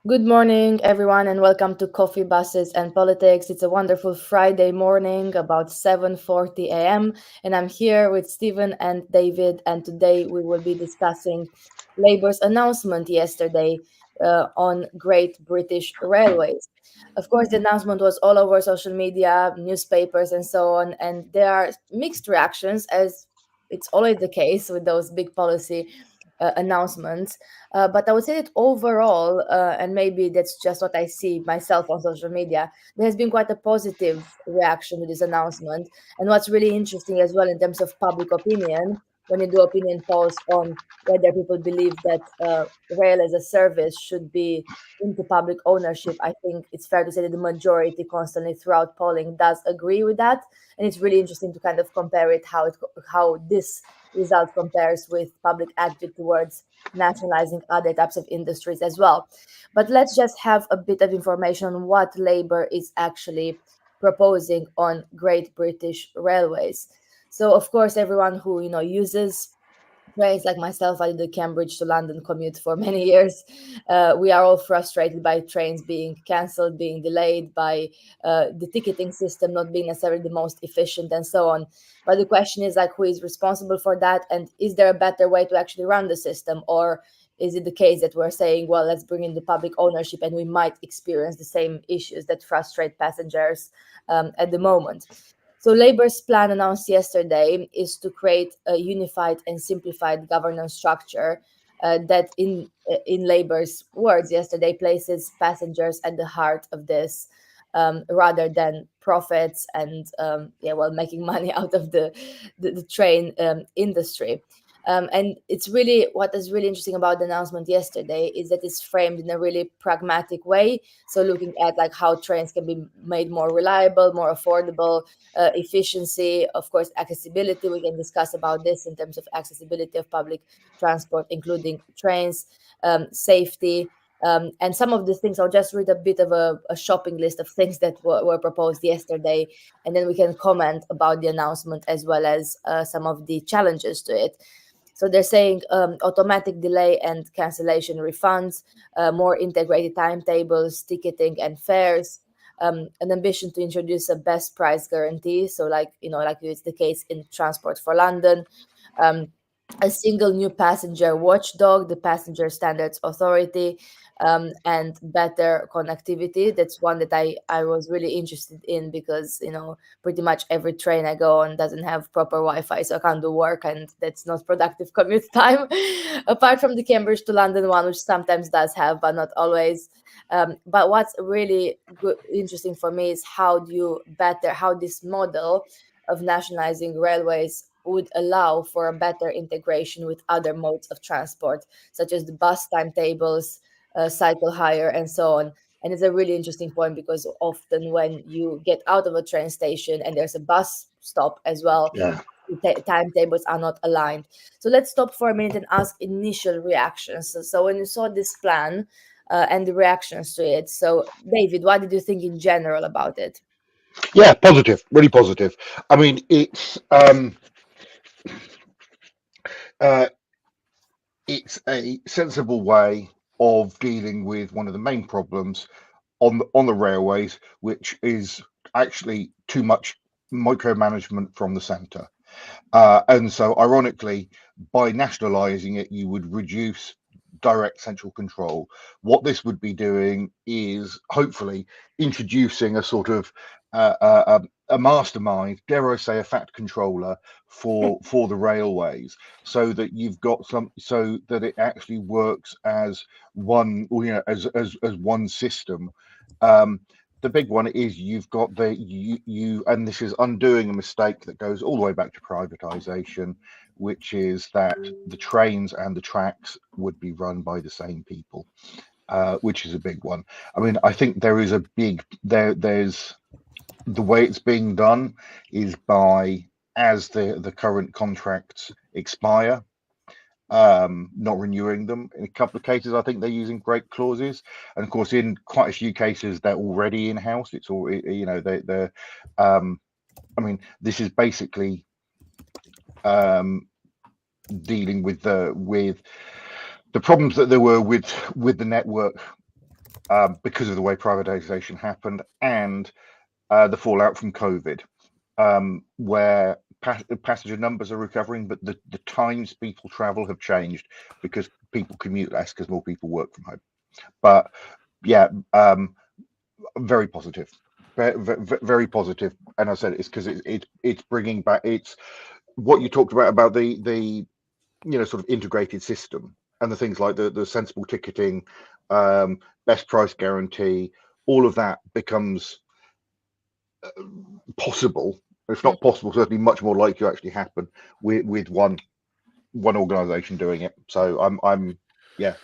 Good morning, everyone, and welcome to Coffee, Buses, and Politics. It's a wonderful Friday morning, about 7:40 a.m., and I'm here with Stephen and David, and today we will be discussing Labour's announcement yesterday on Great British Railways. Of course, the announcement was all over social media, newspapers, and so on, and there are mixed reactions, as it's always the case with those big policy announcements. But I would say that overall, and maybe that's just what I see myself on social media, there has been quite a positive reaction to this announcement. And what's really interesting as well in terms of public opinion, when you do opinion polls on whether people believe that rail as a service should be into public ownership, I think it's fair to say that the majority constantly throughout polling does agree with that. And it's really interesting to kind of compare it how this result compares with public attitude towards nationalizing other types of industries as well. But let's just have a bit of information on what Labour is actually proposing on Great British Railways. So, of course, everyone who uses trains like myself, I did the Cambridge to London commute for many years. We are all frustrated by trains being cancelled, being delayed, by the ticketing system not being necessarily the most efficient, and so on. But the question is like, who is responsible for that, and is there a better way to actually run the system, or is it the case that we're saying, well, let's bring in the public ownership, and we might experience the same issues that frustrate passengers at the moment? So Labour's plan announced yesterday is to create a unified and simplified governance structure that, in Labour's words yesterday, places passengers at the heart of this, rather than profits and making money out of the train industry. And it's really what is really interesting about the announcement yesterday is that it's framed in a really pragmatic way. So looking at like how trains can be made more reliable, more affordable, efficiency, of course, accessibility. We can discuss about this in terms of accessibility of public transport, including trains, safety. And some of the things, I'll just read a bit of a shopping list of things that were proposed yesterday, and then we can comment about the announcement as well as some of the challenges to it. So they're saying automatic delay and cancellation refunds, more integrated timetables, ticketing and fares, an ambition to introduce a best price guarantee. So, like it's the case in Transport for London, um, a single new passenger watchdog, the Passenger Standards Authority, and better connectivity. That's one that I was really interested in because, pretty much every train I go on doesn't have proper Wi-Fi, so I can't do work, and that's not productive commute time. Apart from the Cambridge to London one, which sometimes does have, but not always. But what's really interesting for me is how this model of nationalizing railways would allow for a better integration with other modes of transport, such as the bus timetables, cycle hire, and so on. And it's a really interesting point because often when you get out of a train station and there's a bus stop as well, Yeah. the timetables are not aligned. So let's stop for a minute and ask initial reactions. So when you saw this plan and the reactions to it, so David, what did you think in general about it? Yeah, positive, really positive. I mean, uh, it's a sensible way of dealing with one of the main problems on the railways, which is actually too much micromanagement from the centre. And so, ironically, by nationalising it, you would reduce direct central control. What this would be doing is hopefully introducing a sort of a mastermind, dare I say, a fat controller for the railways, so that you've got so that it actually works as one, as one system. Um, the big one is you've got and this is undoing a mistake that goes all the way back to privatization, which is that the trains and the tracks would be run by the same people, which is a big one. I mean, I think there is a big there's the way it's being done is by, as the current contracts expire, not renewing them. In a couple of cases, I think they're using break clauses, and of course, in quite a few cases, they're already in house. It's all, they're. Um, I mean, this is basically um, dealing with the problems that there were with the network because of the way privatization happened and the fallout from COVID, where passenger numbers are recovering, but the times people travel have changed because people commute less because more people work from home. But yeah, very positive, very positive. And I said it's because it's bringing back, it's what you talked about the sort of integrated system and the things like the sensible ticketing, best price guarantee, all of that becomes possible. If not possible, certainly much more likely to actually happen with one organization doing it. So I'm happy.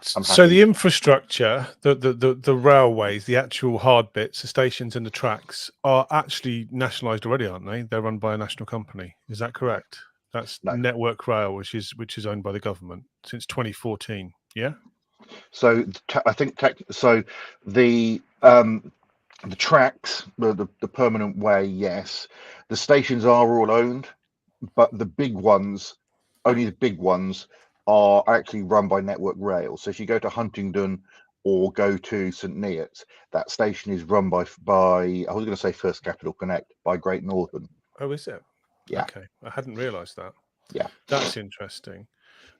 So the infrastructure, the railways, the actual hard bits, the stations and the tracks are actually nationalised already, aren't they? They're run by a national company. Is that correct? That's Network Rail, which is owned by the government since 2014. Yeah. So I think so. The tracks, the permanent way, yes. The stations are all owned, but the big ones, only the big ones, are actually run by Network Rail. So if you go to Huntingdon or go to St Neots, that station is run by I was going to say First Capital Connect, by Great Northern. Oh, is it? Yeah. Okay, I hadn't realised that. Yeah, that's interesting.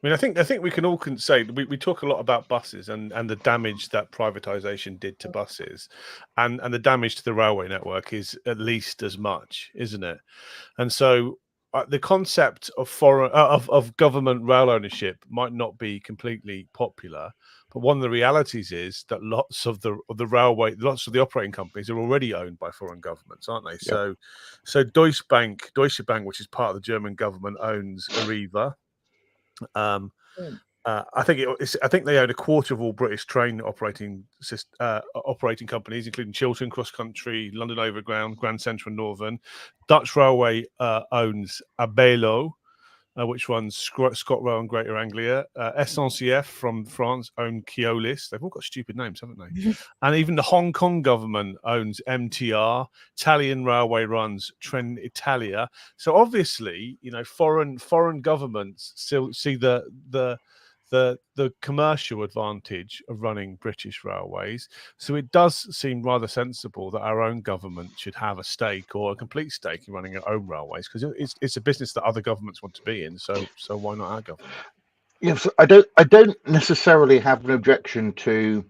I mean, I think we can all say we talk a lot about buses and the damage that privatization did to buses, and the damage to the railway network is at least as much, isn't it? And so the concept of foreign of government rail ownership might not be completely popular, but one of the realities is that lots of the operating companies are already owned by foreign governments, aren't they? Yep. So Deutsche Bank, which is part of the German government, owns Arriva. I think they own a quarter of all British train operating companies, including Chiltern, Cross Country, London Overground, Grand Central, and Northern. Dutch Railway owns Abellio, which runs ScotRail and Greater Anglia. SNCF from France own Keolis. They've all got stupid names, haven't they? And even the Hong Kong government owns MTR. Italian Railway runs Trenitalia. So obviously, foreign governments still see the commercial advantage of running British railways. So it does seem rather sensible that our own government should have a stake or a complete stake in running our own railways, because it's a business that other governments want to be in. So why not our government? Yes, I don't necessarily have an objection to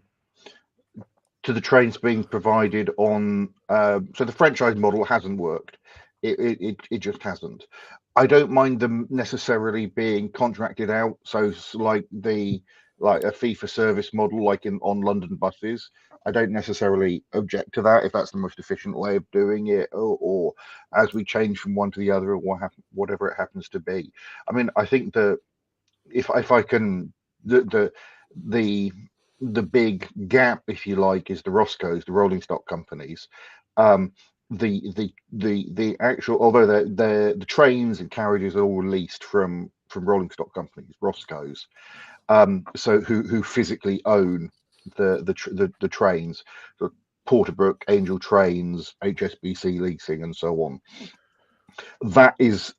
the trains being provided on. So the franchise model hasn't worked. It just hasn't. I don't mind them necessarily being contracted out. So like a fee for service model, like on London buses. I don't necessarily object to that if that's the most efficient way of doing it, or as we change from one to the other, or whatever it happens to be. I mean, I think that if I can, the big gap, if you like, is the Roscoes, the rolling stock companies. The actual, although the trains and carriages are all leased from rolling stock companies, Roscoes, so who physically own the trains, so Porterbrook, Angel Trains, HSBC Leasing, and so on. That is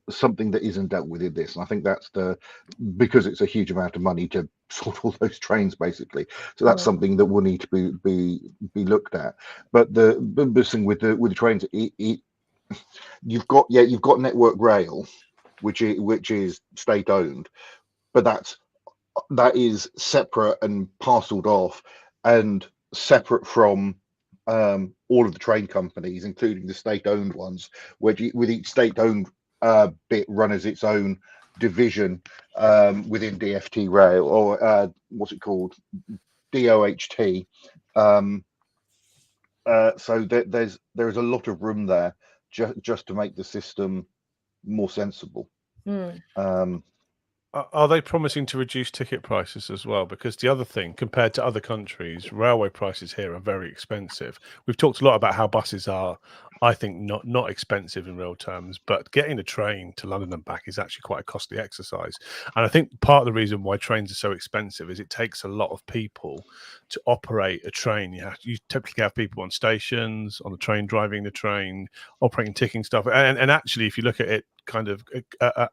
something that isn't dealt with in this, and I think that's because it's a huge amount of money to sort all those trains, basically. So that's something that will need to be looked at. But the thing with the trains, you've got Network Rail, which is state owned, but that is separate and parceled off and separate from all of the train companies, including the state owned ones, with each state owned bit run as its own division within DfT Rail, or what's it called, DOHT. So there is a lot of room there just to make the system more sensible. Are they promising to reduce ticket prices as well? Because the other thing, compared to other countries, railway prices here are very expensive. We've talked a lot about how buses are, I think, not expensive in real terms, but getting a train to London and back is actually quite a costly exercise. And I think part of the reason why trains are so expensive is it takes a lot of people to operate a train. You typically have people on stations, on the train, driving the train, operating ticking stuff. And actually, if you look at it kind of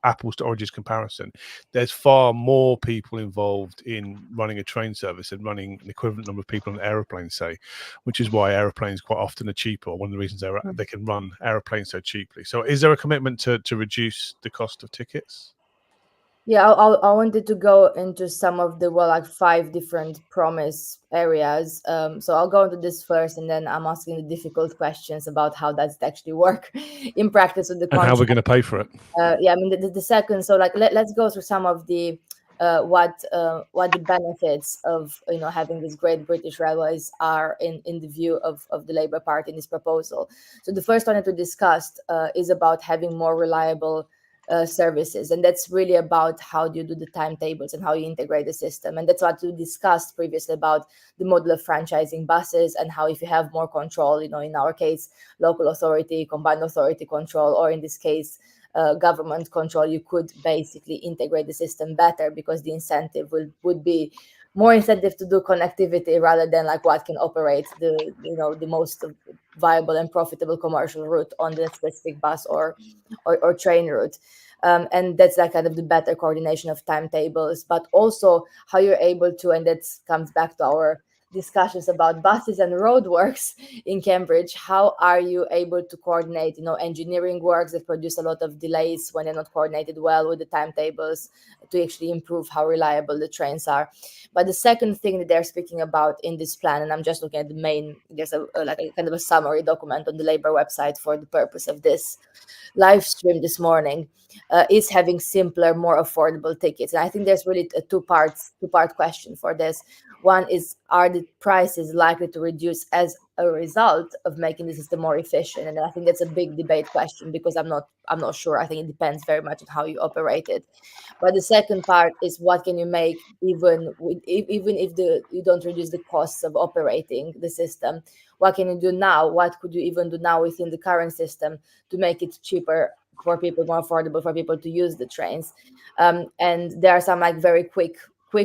apples to oranges comparison. There's far more people involved in running a train service and running an equivalent number of people on an aeroplane, say, which is why aeroplanes quite often are cheaper. One of the reasons they can run aeroplanes so cheaply. So is there a commitment to reduce the cost of tickets? Yeah, I wanted to go into some of the 5 different promise areas. So I'll go into this first, and then I'm asking the difficult questions about how does it actually work in practice with the contract. And how we're going to pay for it. Yeah, I mean the second. So let's go through some of the what the benefits of having these great British railways are in the view of the Labour Party in this proposal. So the first one that we discussed is about having more reliable services, and that's really about how do you do the timetables and how you integrate the system. And that's what we discussed previously about the model of franchising buses, and how if you have more control, in our case local authority, combined authority control, or in this case government control, you could basically integrate the system better, because the incentive would be more incentive to do connectivity rather than what can operate the most viable and profitable commercial route on the specific bus or train route. And that's kind of the better coordination of timetables, but also how you're able to, and that comes back to our discussions about buses and roadworks in Cambridge. How are you able to coordinate, engineering works that produce a lot of delays when they're not coordinated well with the timetables, to actually improve how reliable the trains are? But the second thing that they're speaking about in this plan, and I'm just looking at the main, there's a kind of a summary document on the Labour website for the purpose of this live stream this morning, is having simpler, more affordable tickets. And I think there's really a two-part question for this. One is, are the prices likely to reduce as a result of making the system more efficient? And I think that's a big debate question, because I'm not sure. I think it depends very much on how you operate it. But the second part is, what can you make even if you don't reduce the costs of operating the system? What can you do now? What could you even do now within the current system to make it cheaper for people, more affordable for people to use the trains? And there are some very quick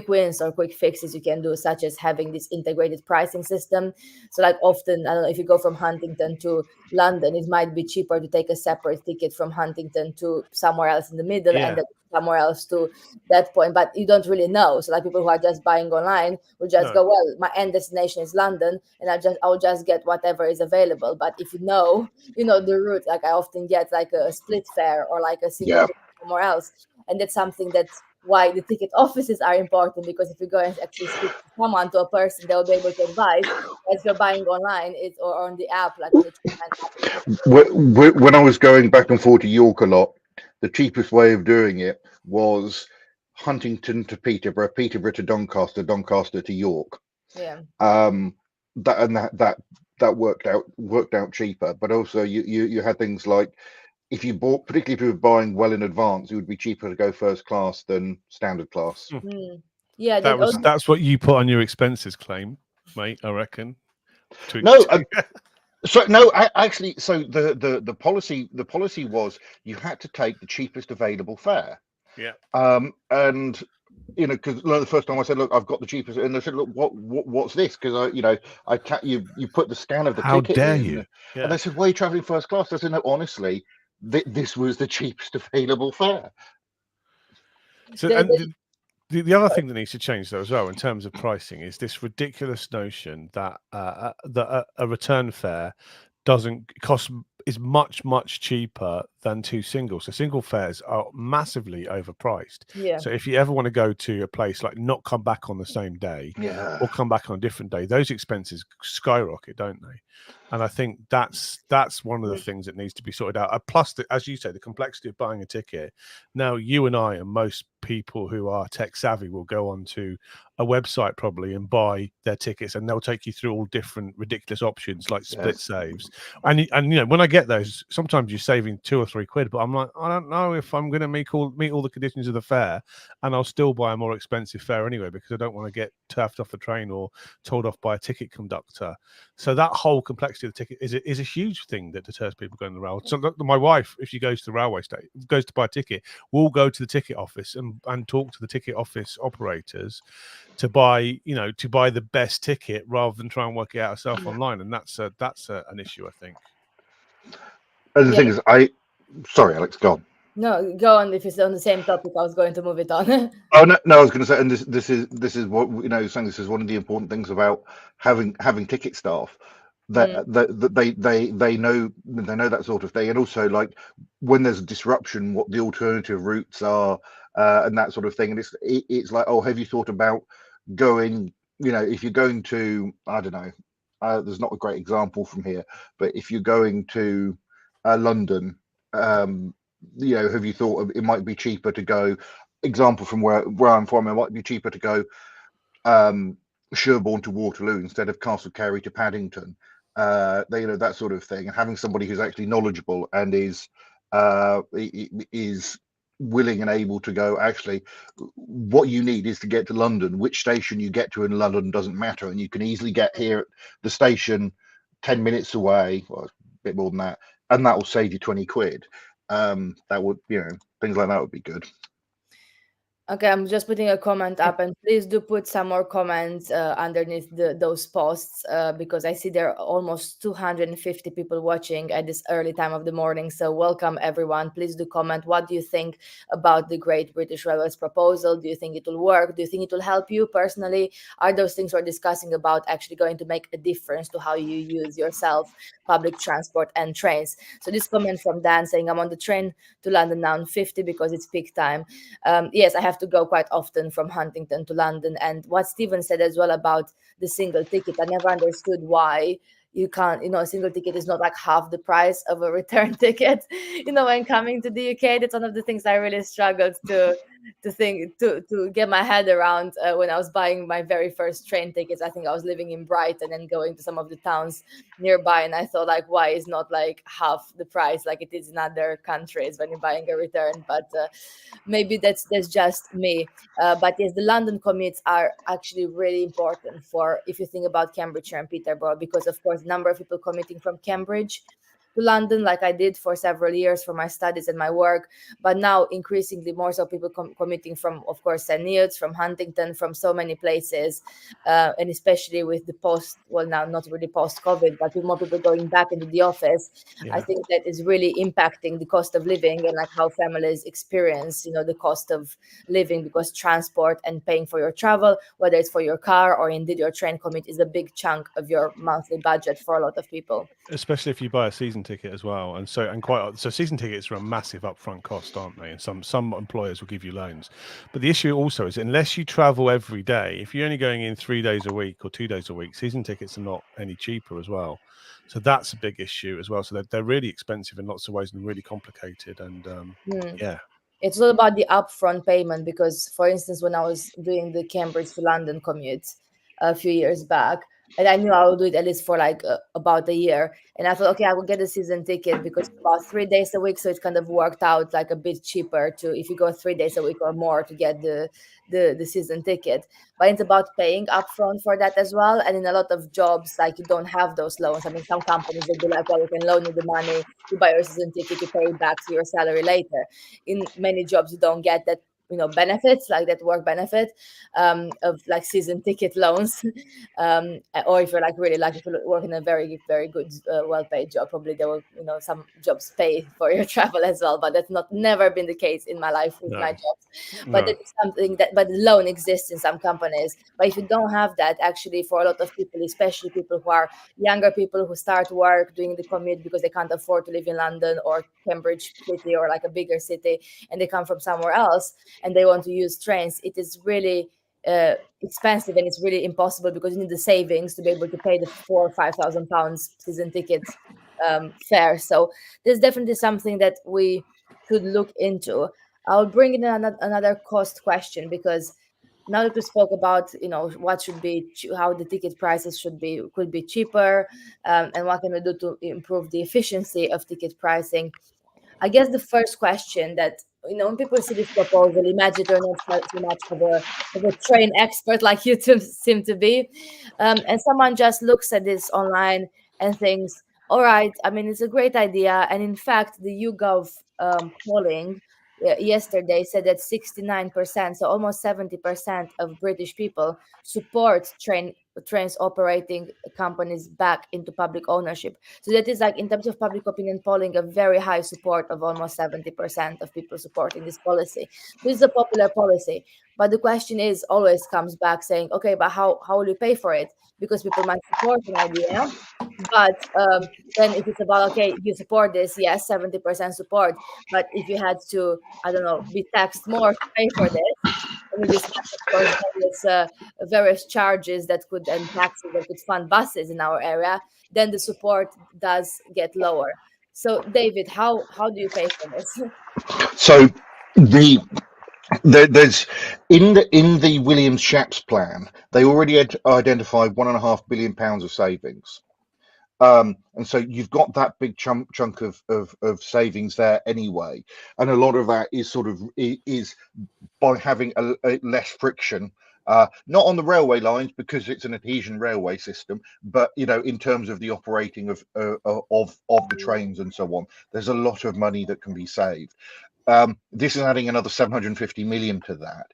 wins or quick fixes you can do, such as having this integrated pricing system. So often, I don't know, if you go from Huntington to London, it might be cheaper to take a separate ticket from Huntington to somewhere else in the middle, and then somewhere else to that point, but you don't really know. So people who are just buying online will just go, well, my end destination is London, and I'll just get whatever is available. But if you know the route, I often get a split fare or a single ticket somewhere else. And that's something that's why the ticket offices are important, because if you go and actually speak to someone, to a person, they'll be able to advise. If you're buying online, or on the app, on the app. When I was going back and forth to York a lot, the cheapest way of doing it was Huntington to Peterborough, Peterborough to Doncaster, Doncaster to York. Yeah. That worked out cheaper. But also you had things like, if you bought, particularly if you were buying well in advance, it would be cheaper to go first class than standard class. Yeah, that's what you put on your expenses claim, mate, I reckon. Actually, so the policy was you had to take the cheapest available fare. Yeah. And because the first time I said, look, I've got the cheapest, and they said, look, what's this? Because you put the scan of the ticket. How dare you? Yeah. And they said, why are you traveling first class? I said, no, honestly, this was the cheapest available fare. So the other thing that needs to change, though, as well, in terms of pricing, is this ridiculous notion that a return fare is much cheaper than two singles. So single fares are massively overpriced. Yeah. So if you ever want to go to a place, not come back on the same day, or come back on a different day, those expenses skyrocket, don't they? And I think that's one of the things that needs to be sorted out. Plus, as you say, the complexity of buying a ticket. Now, you and I and most people who are tech savvy will go onto a website probably and buy their tickets, and they'll take you through all different ridiculous options like split saves. And when I get those, sometimes you're saving £2 or £3, but I'm like, I don't know if I'm going to meet all the conditions of the fare, and I'll still buy a more expensive fare anyway, because I don't want to get turfed off the train or told off by a ticket conductor. So that whole complexity of the ticket is a huge thing that deters people going to the rail. So my wife, if she goes to the railway station, goes to buy a ticket, will go to the ticket office and talk to the ticket office operators to buy the best ticket rather than try and work it out herself online. And that's an issue, I think. And the thing is, sorry, Alex, go on. No, go on. If it's on the same topic, I was going to move it on. Oh no, no, I was going to say, and this is what saying this is one of the important things about having ticket staff Mm, that they know that sort of thing, and also like when there's a disruption, what the alternative routes are, and that sort of thing. And it's like, oh, have you thought about going? If you're going to, I don't know, there's not a great example from here, but if you're going to London, have you thought it might be cheaper to go? Example from where I'm from, it might be cheaper to go Sherborne to Waterloo instead of Castle Cary to Paddington. That sort of thing, and having somebody who's actually knowledgeable and is willing and able to go. Actually, what you need is to get to London. Which station you get to in London doesn't matter, and you can easily get here at the station 10 minutes away, or a bit more than that, and that will save you 20 quid. That would, things like that would be good. Okay, I'm just putting a comment up, and please do put some more comments underneath those posts because I see there are almost 250 people watching at this early time of the morning. So welcome everyone. Please do comment. What do you think about the Great British Railways proposal? Do you think it will work? Do you think it will help you personally? Are those things we're discussing about actually going to make a difference to how you use yourself, public transport and trains? So this comment from Dan saying, I'm on the train to London now in 50 because it's peak time. Yes, I have to go quite often from Huntington to London. And what Stephen said as well about the single ticket, I never understood why you can't, a single ticket is not like half the price of a return ticket. When coming to the UK, that's one of the things I really struggled to get my head around when I was buying my very first train tickets. I think I was living in Brighton and going to some of the towns nearby, and I thought, like, why is not like half the price like it is in other countries when you're buying a return? But maybe that's just me. But yes, the London commutes are actually really important for if you think about Cambridgeshire and Peterborough, because of course the number of people commuting from Cambridge to London, like I did for several years for my studies and my work, but now increasingly more so people commuting from, of course, St. Neots, from Huntington, from so many places, and especially with the now not really post-COVID, but with more people going back into the office, I think that is really impacting the cost of living and like how families experience, the cost of living, because transport and paying for your travel, whether it's for your car or indeed your train commute, is a big chunk of your monthly budget for a lot of people. Especially if you buy a season ticket as well, and so season tickets are a massive upfront cost, aren't they? And some employers will give you loans, but the issue also is unless you travel every day, if you're only going in 3 days a week or 2 days a week, season tickets are not any cheaper as well. So that's a big issue as well. So they're really expensive in lots of ways and really complicated. And yeah, it's all about the upfront payment, because for instance, when I was doing the Cambridge to London commute a few years back, and I knew I would do it at least for like about a year, and I thought, okay, I will get a season ticket because it's about 3 days a week, so it kind of worked out like a bit cheaper to, if you go 3 days a week or more, to get the season ticket. But it's about paying upfront for that as well, and in a lot of jobs, like, you don't have those loans. I mean, some companies will be like, well, we can loan you the money, you buy your season ticket, you pay it back to your salary later. In many jobs, you don't get that, benefits, like that work benefit of like season ticket loans. Or if you're like really lucky to work in a very, very good, well-paid job, probably there will, some jobs pay for your travel as well. But that's never been the case in my life with my jobs. But No. that is something but the loan exists in some companies. But if you don't have that, actually, for a lot of people, especially people who are younger, people who start work doing the commute because they can't afford to live in London or Cambridge city or like a bigger city, and they come from somewhere else and they want to use trains, it is really expensive, and it's really impossible because you need the savings to be able to pay the £4,000 or £5,000 season ticket fare. So there's definitely something that we could look into. I'll bring in another cost question, because now that we spoke about, what should be, how the ticket prices could be cheaper, and what can we do to improve the efficiency of ticket pricing. I guess the first question that, when people see this proposal, imagine you're not so much of a train expert like you two seem to be, and someone just looks at this online and thinks, all right, I mean, it's a great idea, and in fact, the YouGov polling yesterday said that 69%, so almost 70% of British people support trains operating companies back into public ownership. So that is like, in terms of public opinion polling, a very high support of almost 70% of people supporting this policy. This is a popular policy, but the question is always comes back saying, okay, but how will you pay for it? Because people might support an idea, but then if it's about, okay, you support this, yes, 70% support, but if you had to, I don't know, be taxed more to pay for this, and we discussed, of course, various charges that could, and taxes that could fund buses in our area, then the support does get lower. So, David, how do you pay for this? So there's in the Williams Shapps plan, they already had identified £1.5 billion of savings. And so you've got that big chunk of savings there anyway, and a lot of that is sort of is by having a less friction, not on the railway lines because it's an adhesion railway system, but in terms of the operating of the trains and so on. There's a lot of money that can be saved. This is adding another 750 million to that.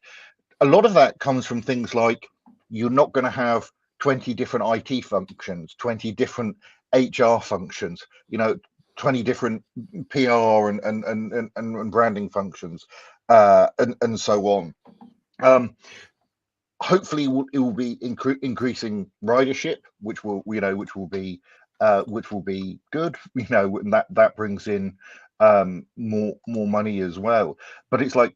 A lot of that comes from things like, you're not going to have 20 different IT functions, 20 different HR functions, 20 different PR and branding functions, and so on. Hopefully it will be increasing ridership, which will be good, and that brings in more money as well. But it's like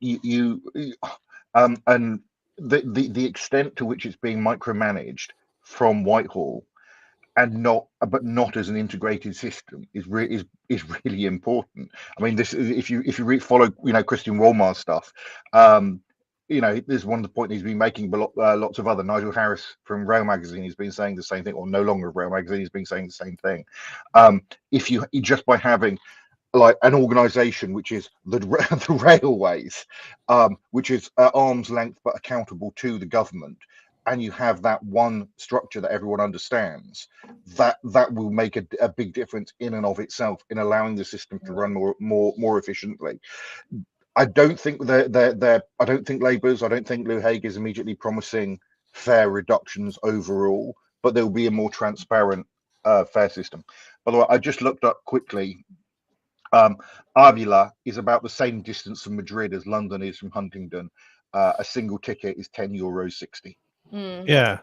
and the extent to which it's being micromanaged from Whitehall, and not as an integrated system, is really important. I mean, this, if you follow Christian Wolmar's stuff, there's one point he's been making, but lots of other. Nigel Harris from Rail Magazine has been saying the same thing, or no longer Rail Magazine, has been saying the same thing. If you just by having like an organization which is the railways, which is at arm's length but accountable to the government, and you have that one structure that everyone understands, that will make a big difference in and of itself in allowing the system to run more efficiently. I don't think I don't think Lou Hague is immediately promising fare reductions overall, but there will be a more transparent fare system. By the way, I just looked up quickly. Avila is about the same distance from Madrid as London is from Huntingdon. A single ticket is €10.60. Yeah,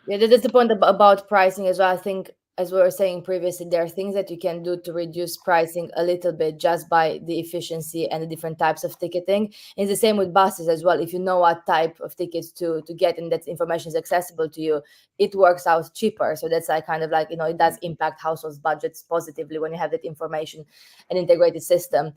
that's the point about pricing as well. I think, as we were saying previously, there are things that you can do to reduce pricing a little bit just by the efficiency and the different types of ticketing. It's the same with buses as well. If you know what type of tickets to get, and that information is accessible to you, it works out cheaper. So that's like kind of like, it does impact households' budgets positively when you have that information and integrated system.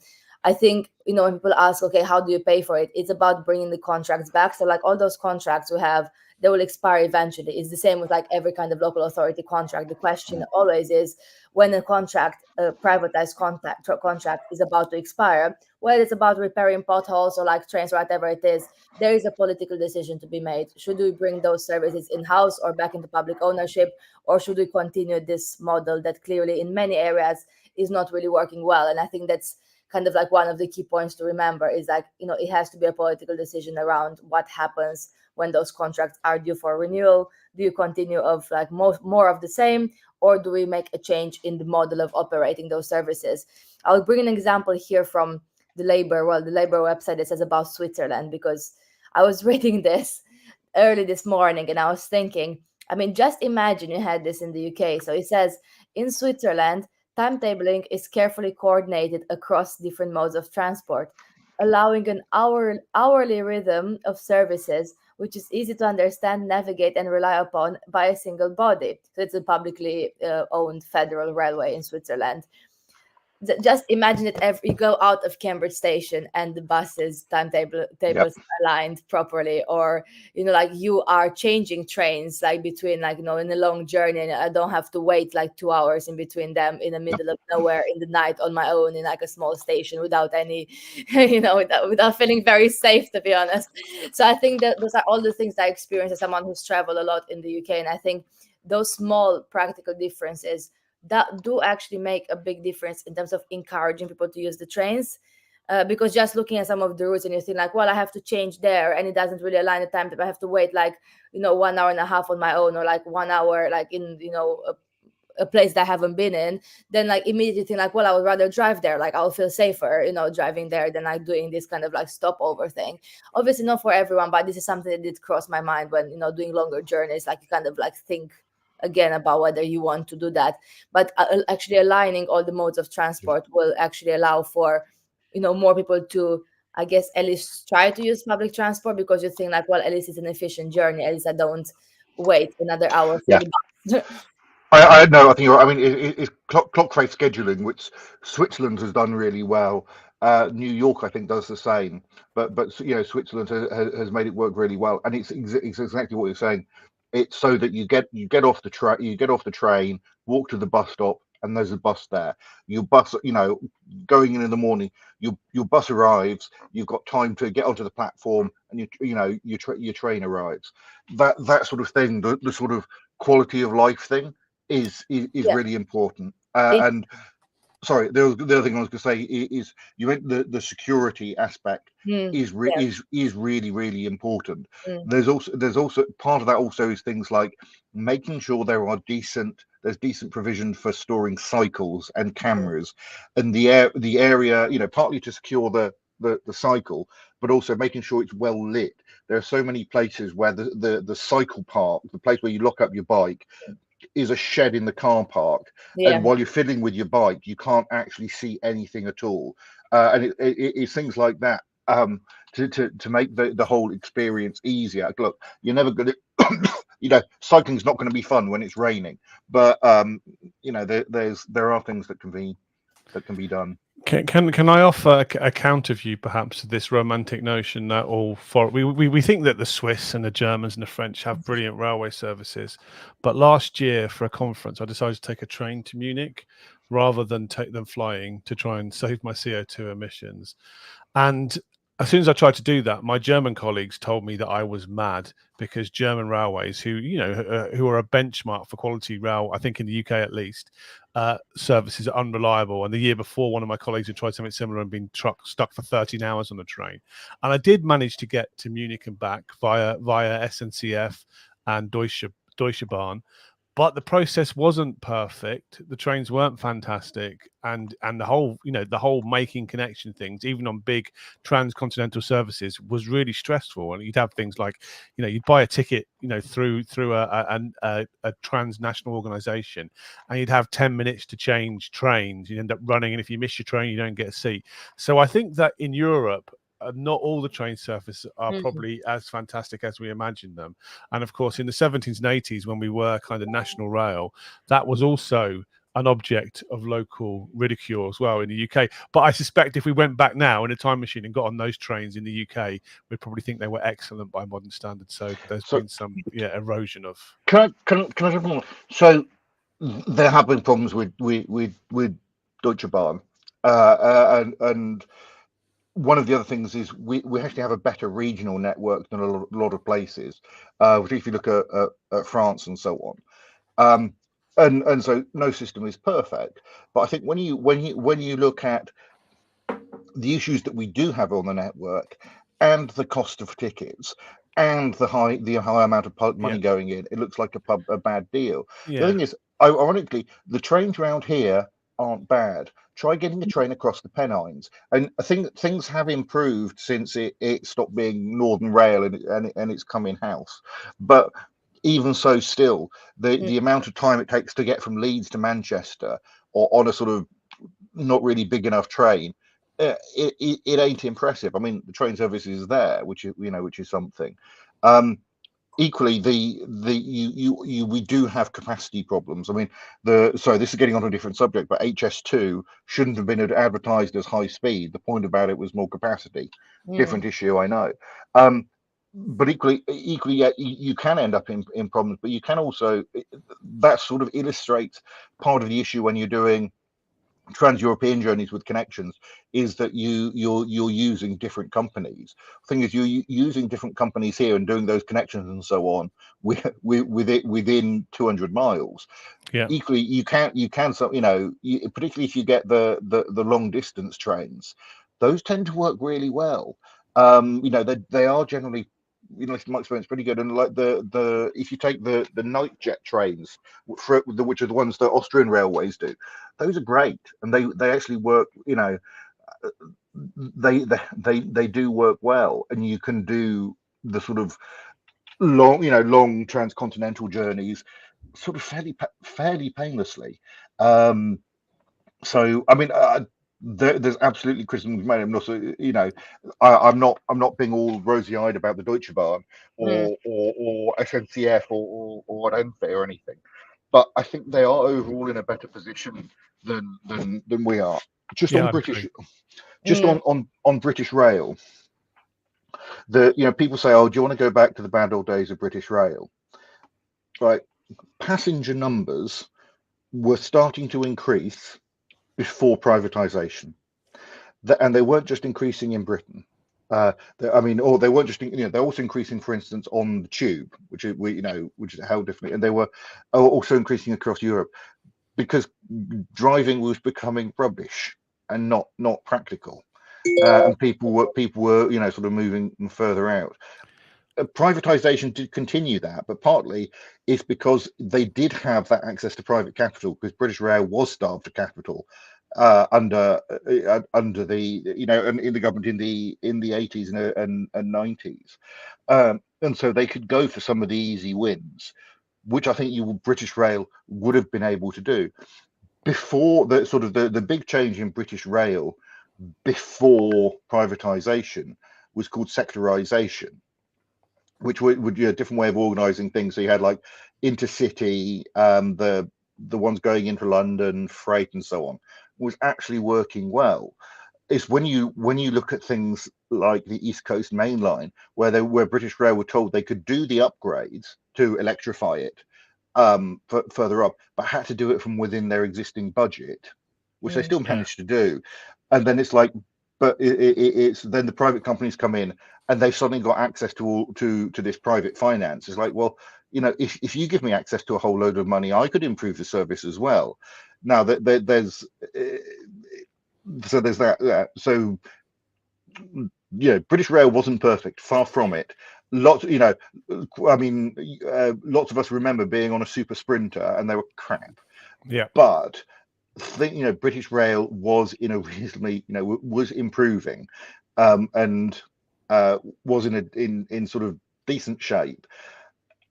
I think, when people ask, okay, how do you pay for it? It's about bringing the contracts back. So like all those contracts we have, they will expire eventually. It's the same with like every kind of local authority contract. The question always is, when a contract, a privatized contract is about to expire, whether it's about repairing potholes or like trains or whatever it is, there is a political decision to be made. Should we bring those services in-house or back into public ownership, or should we continue this model that clearly in many areas is not really working well? And I think that's kind of like one of the key points to remember, is like, it has to be a political decision around what happens when those contracts are due for renewal. Do you continue of like more of the same, or do we make a change in the model of operating those services? I'll bring an example here from the Labour website that says about Switzerland, because I was reading this early this morning and I was thinking, I mean, just imagine you had this in the UK. So it says, in Switzerland, timetabling is carefully coordinated across different modes of transport, allowing an hourly rhythm of services, which is easy to understand, navigate, and rely upon by a single body. So it's a publicly owned federal railway in Switzerland. Just imagine that you go out of Cambridge Station and the buses tables are aligned properly, or like you are changing trains like between in a long journey, and I don't have to wait like 2 hours in between them in the middle of nowhere in the night on my own in like a small station without any without feeling very safe, to be honest. So I think that those are all the things I experience as someone who's traveled a lot in the UK, and I think those small practical differences that do actually make a big difference in terms of encouraging people to use the trains. because just looking at some of the routes and you think like, well, I have to change there and it doesn't really align the time that I have to wait like, 1 hour and a half on my own, or like 1 hour like in a place that I haven't been in, then like immediately think like, well, I would rather drive there. Like I'll feel safer, driving there than like doing this kind of like stopover thing. Obviously not for everyone, but this is something that did cross my mind when, doing longer journeys, like you kind of like think again about whether you want to do that. But actually aligning all the modes of transport will actually allow for, more people to, I guess, at least try to use public transport, because you think like, well, at least it's an efficient journey. At least I don't wait another hour for the bus. I know. I think you're right. I mean, it's clock face scheduling, which Switzerland has done really well. New York, I think, does the same. But Switzerland has made it work really well, and it's exactly what you're saying. It's so that you get off the train, walk to the bus stop, and there's a bus there. Your bus, going in the morning, your bus arrives. You've got time to get onto the platform, and your train arrives. That sort of thing, the sort of quality of life thing is really important. And sorry, the other thing I was going to say is you meant the security aspect is really, really important. There's also part of that also is things like making sure there's decent provision for storing cycles and cameras, and the area, partly to secure the cycle, but also making sure it's well lit. There are so many places where the cycle park, the place where you lock up your bike, is a shed in the car park, and while you're fiddling with your bike, you can't actually see anything at all. And it's things like that to make the whole experience easier. Look, you're never going to, cycling's not going to be fun when it's raining, but there are things that can be done. Can I offer a counter view, perhaps, to this romantic notion that we think that the Swiss and the Germans and the French have brilliant railway services, but last year for a conference, I decided to take a train to Munich rather than take them flying to try and save my CO2 emissions. And as soon as I tried to do that, my German colleagues told me that I was mad, because German railways, who are a benchmark for quality rail, I think in the UK at least, services are unreliable. And the year before, one of my colleagues had tried something similar and been stuck for 13 hours on a train. And I did manage to get to Munich and back via SNCF and Deutsche Bahn. But the process wasn't perfect. The trains weren't fantastic, and the whole making connection things, even on big transcontinental services, was really stressful. And you'd have things like, you'd buy a ticket, through a transnational organization, and you'd have 10 minutes to change trains. You end up running, and if you miss your train, you don't get a seat. So I think that in Europe, not all the train services are probably as fantastic as we imagine them. And of course, in the 70s and 80s, when we were kind of national rail, that was also an object of local ridicule as well in the UK. But I suspect if we went back now in a time machine and got on those trains in the UK, we'd probably think they were excellent by modern standards. So there's been some erosion of. Can I jump on? So there have been problems with Deutsche Bahn, and one of the other things is we actually have a better regional network than a lot of places, which if you look at France and so on. And so no system is perfect, but I think when you look at the issues that we do have on the network, and the cost of tickets, and the high amount of money going in, it looks like a bad deal. The thing is, ironically, the trains around here aren't bad. Try getting a train across the Pennines, and I think things have improved since it stopped being Northern Rail and it's come in house. But even so, still the amount of time it takes to get from Leeds to Manchester, or on a sort of not really big enough train, it ain't impressive. I mean, the train service is there, which is something. Equally, we do have capacity problems. I mean, sorry, this is getting on a different subject, but HS2 shouldn't have been advertised as high speed. The point about it was more capacity. Different issue, I know. But equally, yeah, you can end up in problems. But you can also, that sort of illustrates part of the issue when you're doing trans-European journeys with connections, is that you're using different companies. The thing is, you're using different companies here and doing those connections and so on within 200 miles. Equally, you can particularly if you get the long distance trains, those tend to work really well. You know, they are generally, you know, from my experience, pretty good. And like the if you take the night jet trains, which are the ones that Austrian railways do, those are great, and they actually work. You know, they do work well, and you can do the sort of long transcontinental journeys sort of fairly painlessly. So I mean, there's absolutely criticism made. I'm also, you know, I'm not being all rosy-eyed about the Deutsche Bahn or SNCF or Renfe or anything, but I think they are overall in a better position than we are. Just Yeah, on I'd British, agree. just on British Rail, you know, people say, oh, do you want to go back to the bad old days of British Rail? Right, passenger numbers were starting to increase before privatization, and they weren't just increasing in Britain. I mean, or they weren't just, you know, they're also increasing, for instance, on the tube, which is which is held differently, and they were also increasing across Europe because driving was becoming rubbish and not practical, and people were, you know, sort of moving further out. Privatization did continue that, but partly it's because they did have that access to private capital, because British Rail was starved of capital under the, you know, and in the government in the 80s and 90s, and so they could go for some of the easy wins, which I think British Rail would have been able to do before the sort of the big change in British Rail before privatization was called sectorization, which would be a different way of organizing things. So you had like intercity, the ones going into London, freight, and so on, was actually working well. It's when you look at things like the East Coast Main Line, where British Rail were told they could do the upgrades to electrify it further up, but had to do it from within their existing budget, which they still managed to do. And then it's like, but it's then the private companies come in and they've suddenly got access to this private finance. It's like, well, you know, if you give me access to a whole load of money, I could improve the service as well. Now that there's so there's that. So yeah, British Rail wasn't perfect, far from it. Lots, you know, I mean, lots of us remember being on a super sprinter and they were crap. Yeah, but you know, British Rail was in a reasonably, you know, was improving, and was in sort of decent shape,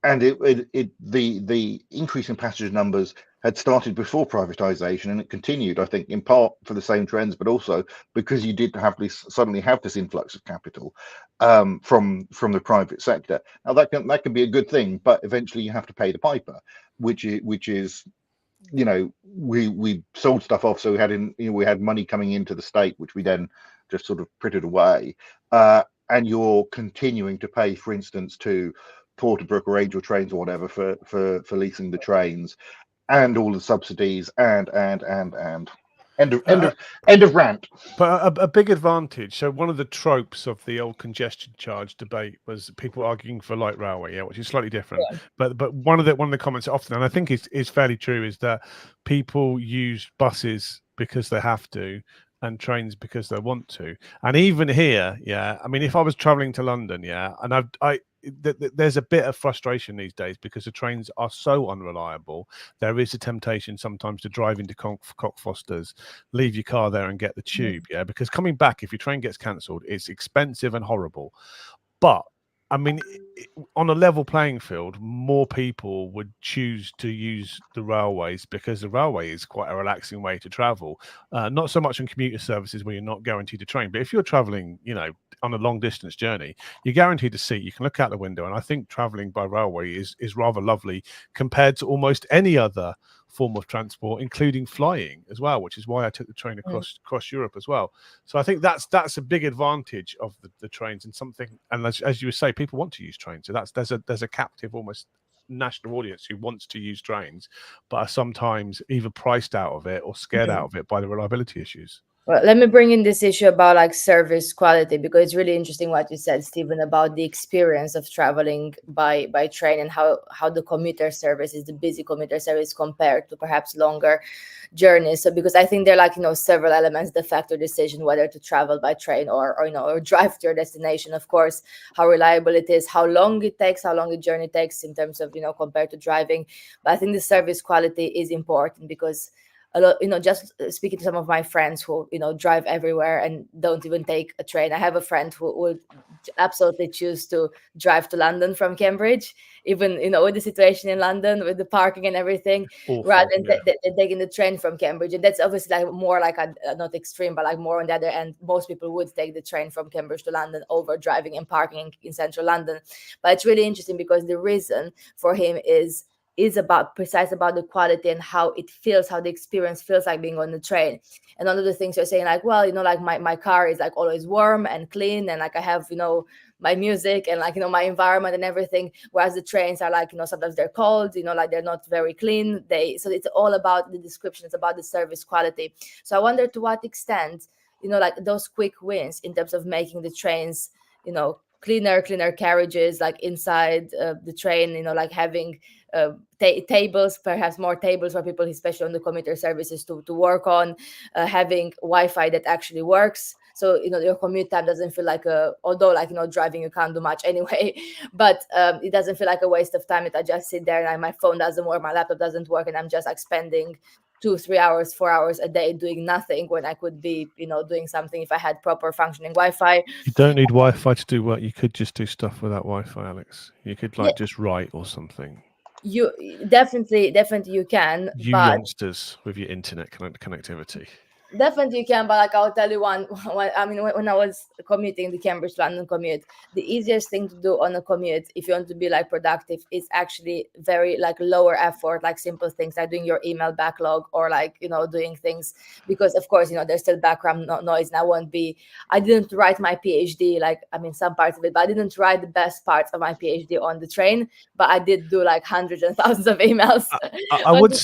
and the increase in passenger numbers had started before privatization, and it continued, I think, in part for the same trends, but also because you did suddenly have this influx of capital from the private sector. Now that can be a good thing, but eventually you have to pay the piper, which is, you know, we sold stuff off, so we had money coming into the state, which we then just sort of printed away, and you're continuing to pay, for instance, to Porterbrook or Angel Trains or whatever for leasing the trains, and all the subsidies, and end of rant. But a big advantage. So one of the tropes of the old congestion charge debate was people arguing for light railway, yeah, which is slightly different. Yeah. But one of the comments often, and I think is fairly true, is that people use buses because they have to, and trains because they want to. And even here, yeah, I mean, if I was traveling to London, yeah, and there's a bit of frustration these days because the trains are so unreliable. There is a temptation sometimes to drive into Cockfosters, leave your car there and get the tube, yeah, because coming back, if your train gets cancelled, it's expensive and horrible. But I mean, on a level playing field, more people would choose to use the railways because the railway is quite a relaxing way to travel. Not so much on commuter services where you're not guaranteed a train, but if you're traveling, you know, on a long distance journey, you're guaranteed a seat. You can look out the window, and I think traveling by railway is rather lovely compared to almost any other form of transport, including flying as well, which is why I took the train across Europe as well. So I think that's a big advantage of the trains, and something. And as you say, people want to use trains, so there's a captive, almost national audience who wants to use trains, but are sometimes either priced out of it or scared out of it by the reliability issues. Well, let me bring in this issue about like service quality, because it's really interesting what you said, Stephen, about the experience of traveling by train, and how the commuter service is the busy commuter service compared to perhaps longer journeys. So because I think there are like, several elements that factor decision whether to travel by train or drive to your destination. Of course, how reliable it is, how long it takes, how long the journey takes in terms of, compared to driving. But I think the service quality is important, because a lot, just speaking to some of my friends who, drive everywhere and don't even take a train. I have a friend who would absolutely choose to drive to London from Cambridge, even, with the situation in London with the parking and everything, Awful, rather than yeah. taking the train from Cambridge. And that's obviously like more like not extreme, but like more on the other end. Most people would take the train from Cambridge to London over driving and parking in central London. But it's really interesting, because the reason for him is about the quality and how it feels, how the experience feels like being on the train. And one of the things you're saying, like, well, like my car is like always warm and clean, and like I have, my music and like, my environment and everything. Whereas the trains are like, sometimes they're cold, like they're not very clean. So it's all about the description, it's about the service quality. So I wonder to what extent, like those quick wins in terms of making the trains, cleaner carriages, like inside the train, like having tables, perhaps more tables for people, especially on the commuter services, to work on, having Wi-Fi that actually works. So, your commute time doesn't feel like although like, driving, you can't do much anyway, but it doesn't feel like a waste of time. I just sit there and my phone doesn't work, my laptop doesn't work, and I'm just like spending 2-3 hours, 4 hours a day doing nothing, when I could be, doing something if I had proper functioning Wi-Fi. You don't need Wi-Fi to do work. You could just do stuff without Wi-Fi, Alex. You could Yeah, just write or something. you definitely you can, You but youngsters with your internet connectivity. definitely you can. But like, I'll tell you one I mean, when I was commuting, the Cambridge to London commute, the easiest thing to do on a commute, if you want to be like productive, is actually very like lower effort, like simple things like doing your email backlog, or like, doing things, because of course, there's still background noise. And I didn't write my PhD, like, I mean, some parts of it, but I didn't write the best parts of my PhD on the train. But I did do like hundreds and thousands of emails. I would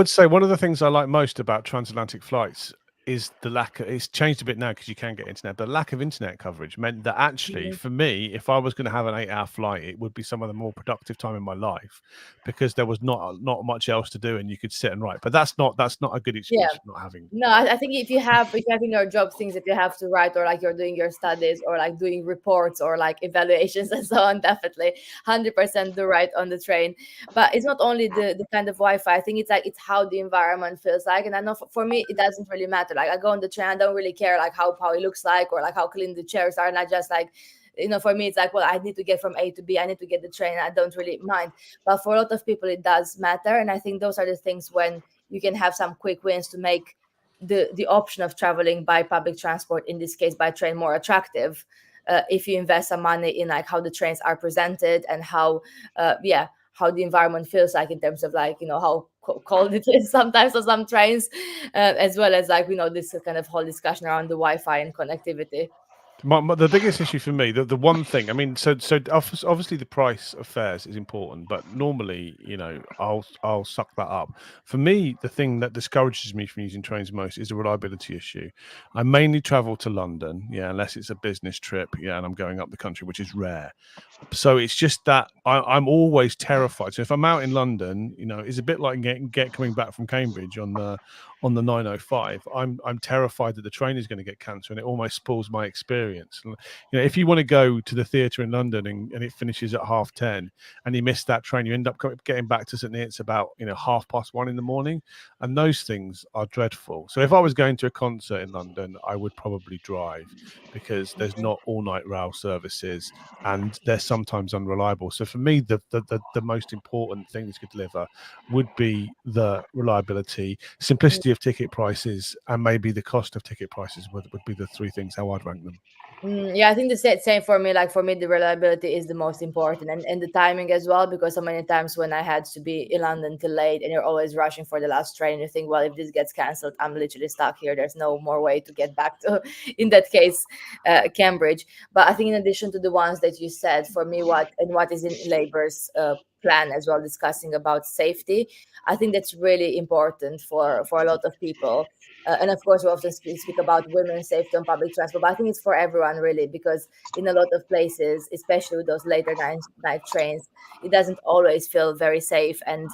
say one of the things I like most about transatlantic flights is the lack of, it's changed a bit now because you can get internet, but the lack of internet coverage meant that actually for me, if I was going to have an 8-hour flight, it would be some of the more productive time in my life, because there was not much else to do and you could sit and write. But that's not a good excuse for not having. No, I think if you have in your job things that you have to write, or like you're doing your studies, or like doing reports, or like evaluations and so on, definitely 100% do right on the train. But it's not only the kind of Wi-Fi. I think it's how the environment feels like. And I know for me it doesn't really matter. Like, I go on the train, I don't really care like how it looks like, or like how clean the chairs are. And I just like, for me, it's like, well, I need to get from A to B. I need to get the train. I don't really mind. But for a lot of people, it does matter. And I think those are the things when you can have some quick wins to make the option of traveling by public transport, in this case by train, more attractive. If you invest some money in like how the trains are presented, and how how the environment feels like, in terms of like, how cold it is sometimes on some trains, as well as like, this kind of whole discussion around the Wi-Fi and connectivity. The biggest issue for me, the one thing, I mean, so obviously the price of fares is important, but normally, I'll suck that up. For me, the thing that discourages me from using trains most is the reliability issue. I mainly travel to London, unless it's a business trip, and I'm going up the country, which is rare. So it's just that I'm always terrified. So if I'm out in London, it's a bit like coming back from Cambridge on the 905. I'm terrified that the train is going to get cancelled, and it almost spoils my experience. If you want to go to the theatre in London and it finishes at 10:30 and you miss that train, you end up getting back to St Neots about 1:30 in the morning, and those things are dreadful. So if I was going to a concert in London, I would probably drive, because there's not all night rail services and they're sometimes unreliable. So for me, the most important thing this could deliver would be the reliability, simplicity of ticket prices, and maybe the cost of ticket prices would be the three things how I'd rank them. I think the same for me. Like, for me, the reliability is the most important, and the timing as well, because so many times when I had to be in London till late, and you're always rushing for the last train, you think, well, if this gets cancelled, I'm literally stuck here. There's no more way to get back to, in that case, Cambridge. But I think in addition to the ones that you said, for me, what is in Labour's plan as well, discussing about safety. I think that's really important for a lot of people. And of course, we often speak about women's safety on public transport, but I think it's for everyone really, because in a lot of places, especially with those later night trains, it doesn't always feel very safe. And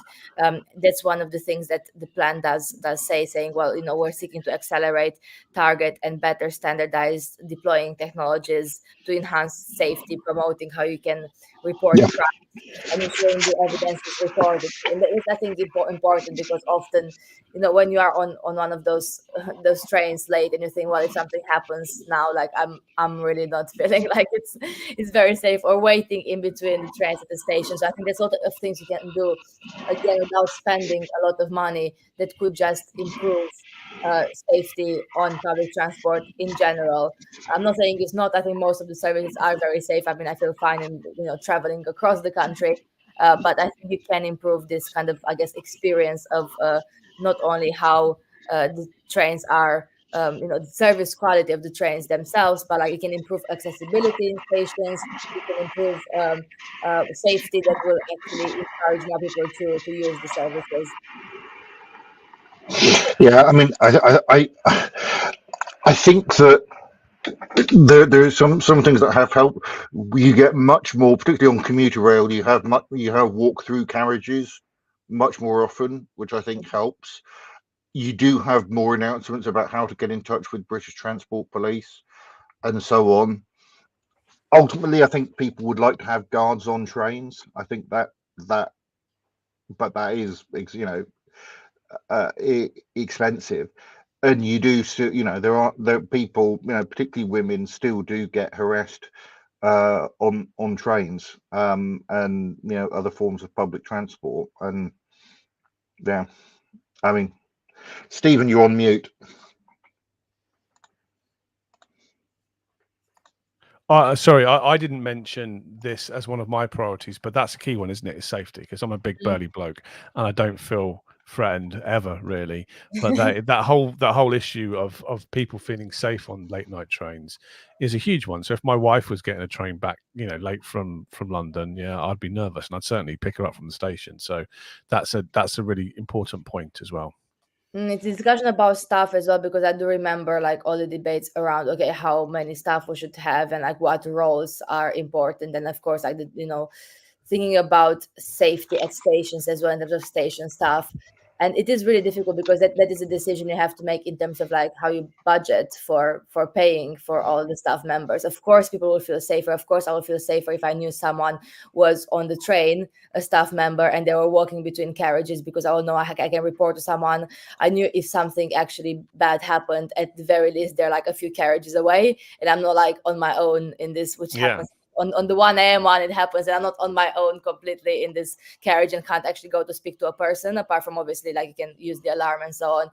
that's one of the things that the plan does say, saying, well, we're seeking to accelerate, target, and better standardize deploying technologies to enhance safety, promoting how you can report Yeah. crime and ensuring the evidence is recorded. And that is, I think, important, because often, when you are on one of those trains late and you think, well, if something happens now, like I'm really not feeling like it's very safe, or waiting in between the trains at the station. So I think there's a lot of things you can do, again, without spending a lot of money, that could just improve safety on public transport in general. I'm not saying it's not. I think most of the services are very safe. I mean, I feel fine in traveling across the country, but I think you can improve this kind of, I guess, experience of not only how the trains are, the service quality of the trains themselves, but like you can improve accessibility in stations. You can improve safety that will actually encourage more people to use the services. Yeah, I mean, I think that there are some things that have helped. You get much more, particularly on commuter rail. You have walk through carriages much more often, which I think helps. You do have more announcements about how to get in touch with British Transport Police and so on. Ultimately, I think people would like to have guards on trains. I think that but that is, expensive, and you do still, there are people, particularly women, still do get harassed on trains, and other forms of public transport. And yeah, I mean, Stephen, you're on mute. Sorry, I didn't mention this as one of my priorities, but that's a key one, isn't it? Is safety, because I'm a big burly bloke and I don't feel threatened ever, really. But that whole issue of people feeling safe on late night trains is a huge one. So if my wife was getting a train back, late from London, yeah, I'd be nervous, and I'd certainly pick her up from the station. So that's a really important point as well. It's a discussion about staff as well, because I do remember like all the debates around, okay, how many staff we should have and like what roles are important. And of course, like thinking about safety at stations as well in terms of station staff. And it is really difficult, because that is a decision you have to make in terms of like how you budget for paying for all the staff members. Of course, people will feel safer. Of course, I would feel safer if I knew someone was on the train, a staff member, and they were walking between carriages, because I will know I can report to someone. I knew if something actually bad happened, at the very least, they're like a few carriages away, and I'm not like on my own in this, which happens. On the 1 a.m. one, it happens, and I'm not on my own completely in this carriage and can't actually go to speak to a person, apart from obviously like you can use the alarm and so on.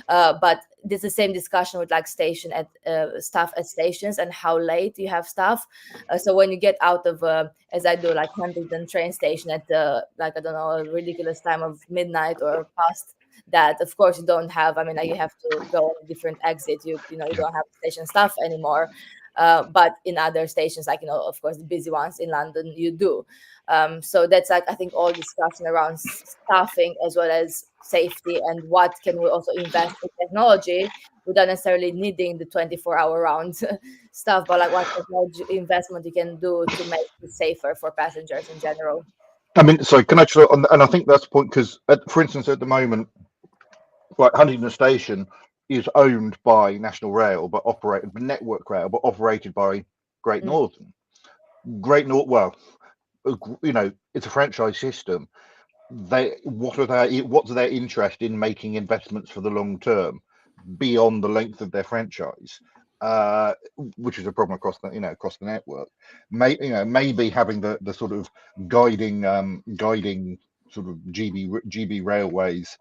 But there's the same discussion with like staff at stations and how late you have staff. So when you get out of, as I do, like Huntingdon train station at like, I don't know, a ridiculous time of midnight or past that, of course you don't have, I mean, like you have to go on a different exit. You don't have station staff anymore. But in other stations, like, of course, the busy ones in London, you do. So that's like, I think, all discussion around staffing as well as safety, and what can we also invest in technology without necessarily needing the 24-hour round stuff, but like what technology investment you can do to make it safer for passengers in general. I mean, so can I just, and I think that's the point, because for instance, at the moment, like Huntingdon Station is owned by National Rail, but operated by Network Rail, but operated by Great Northern. Well, it's a franchise system. What's their interest in making investments for the long term beyond the length of their franchise, which is a problem across the network. Maybe having the sort of guiding sort of GB Railways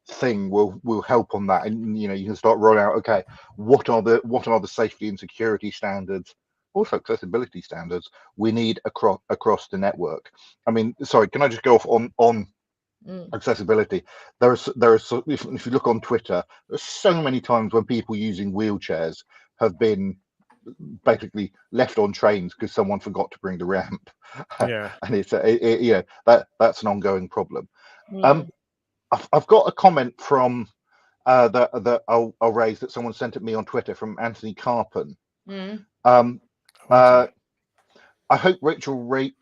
thing will help on that, and you can start rolling out, okay, what are the safety and security standards, also accessibility standards we need across the network. I mean, sorry, can I just go off on accessibility? If you look on Twitter, there's so many times when people using wheelchairs have been basically left on trains because someone forgot to bring the ramp. Yeah. And it's that's an ongoing problem. Mm. I've got a comment from that I'll raise that someone sent at me on Twitter from Anthony Carpen. Mm. I hope Rachel Reeves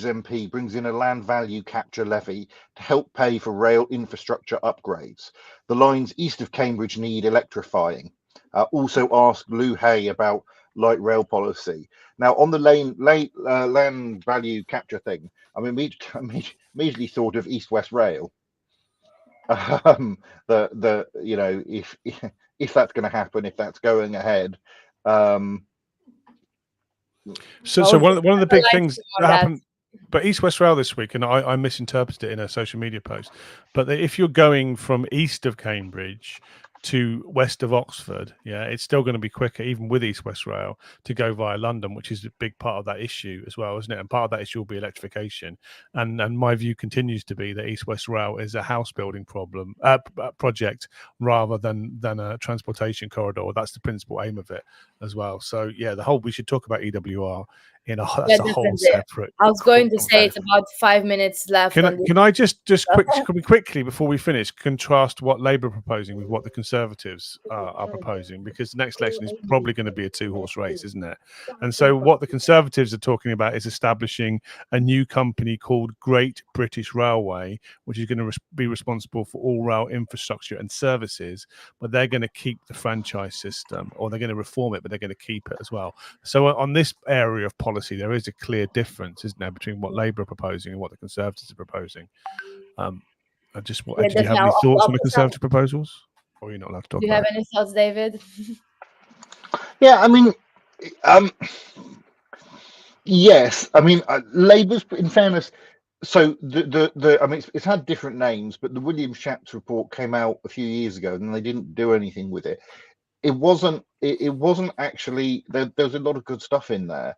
MP brings in a land value capture levy to help pay for rail infrastructure upgrades. The lines east of Cambridge need electrifying. Also ask Lou Hay about light rail policy. Now, on the land value capture thing, I mean, immediately thought of East West Rail. If that's going to happen, if that's going ahead. So one of the big things that happened, but East West Rail this week, and I misinterpreted it in a social media post, but if you're going from east of Cambridge to west of Oxford, it's still going to be quicker, even with East West Rail, to go via London, which is a big part of that issue as well, isn't it? And part of that issue will be electrification. And my view continues to be that East West Rail is a house building project rather than a transportation corridor. That's the principal aim of it as well. So we should talk about EWR. That's a whole separate. I was going to say it's about 5 minutes left. Can I just quickly before we finish contrast what Labour are proposing with what the Conservatives are proposing, because the next election is probably going to be a 2-horse race, isn't it? And so what the Conservatives are talking about is establishing a new company called Great British Railway, which is going to be responsible for all rail infrastructure and services, but they're going to keep the franchise system, or they're going to reform it, but they're going to keep it as well. So on this area of policy, there is a clear difference, isn't there, between what Labour are proposing and what the Conservatives are proposing. Do you have any thoughts on the Conservative proposals, or you're not allowed to talk? Do you have any thoughts, David? Yeah, I mean, yes. I mean, Labour's, in fairness, so it's had different names, but the William Shapps report came out a few years ago, and they didn't do anything with it. It wasn't actually there was a lot of good stuff in there.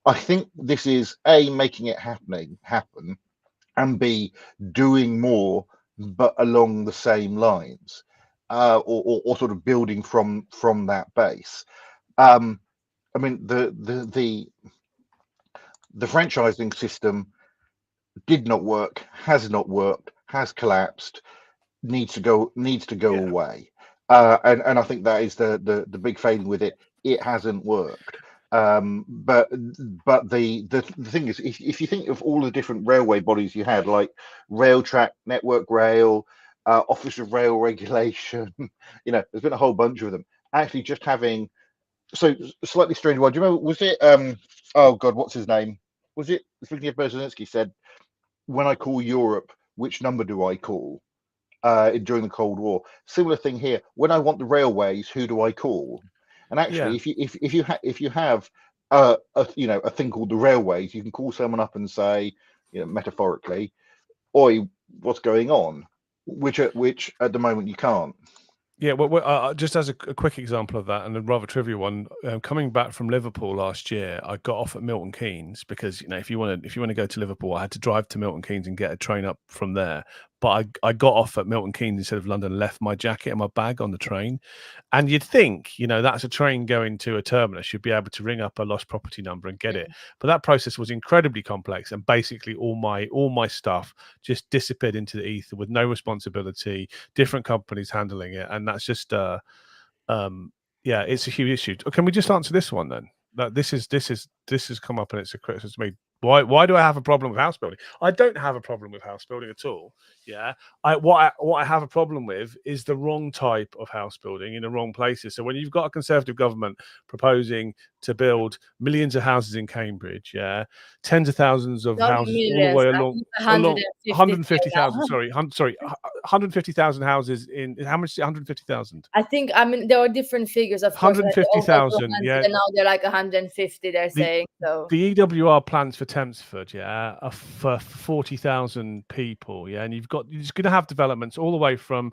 I think this is A, making it happen, and B, doing more, but along the same lines, or sort of building from that base. I mean, the franchising system did not work, has not worked, has collapsed, needs to go away. And I think that is the big failing with it. It hasn't worked. But the thing is, if you think of all the different railway bodies you had, like Railtrack, Network Rail, Office of Rail Regulation, there's been a whole bunch of them. Actually, just having slightly strange one. Do you remember? Was it oh God, what's his name? Was it Zbigniew Brzezinski said, "When I call Europe, which number do I call?" During the Cold War. Similar thing here. When I want the railways, who do I call? And actually, if you have a thing called the railways, you can call someone up and say, metaphorically, "Oi, what's going on?" Which at the moment you can't. Yeah, well, just as a quick example of that, and a rather trivial one, coming back from Liverpool last year, I got off at Milton Keynes because if you want to go to Liverpool, I had to drive to Milton Keynes and get a train up from there. But I got off at Milton Keynes instead of London, left my jacket and my bag on the train. And you'd think, that's a train going to a terminus. You'd be able to ring up a lost property number and get it. But that process was incredibly complex, and basically all my stuff just disappeared into the ether with no responsibility, different companies handling it. And that's just it's a huge issue. Can we just answer this one then? That this has come up and it's a criticism to me. Why do I have a problem with house building? I don't have a problem with house building at all. What I have a problem with is the wrong type of house building in the wrong places. So when you've got a Conservative government proposing to build millions of houses in Cambridge, tens of thousands of houses all the way along 150,000. Sorry, 150,000 houses in how much? 150,000. I think there are different figures. Of 150,000. Yeah, and now they're like 150. They're saying so. The EWR plans for Tempsford, are for 40,000 people, and you're going to have developments all the way from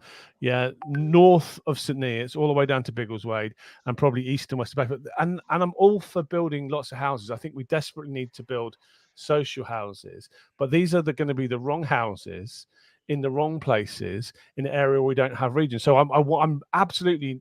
north of St Neots all the way down to Biggleswade and probably east and west of Bedford. And I'm all for building lots of houses. I think we desperately need to build social houses, but these are going to be the wrong houses in the wrong places in an area where we don't have regions. So I'm absolutely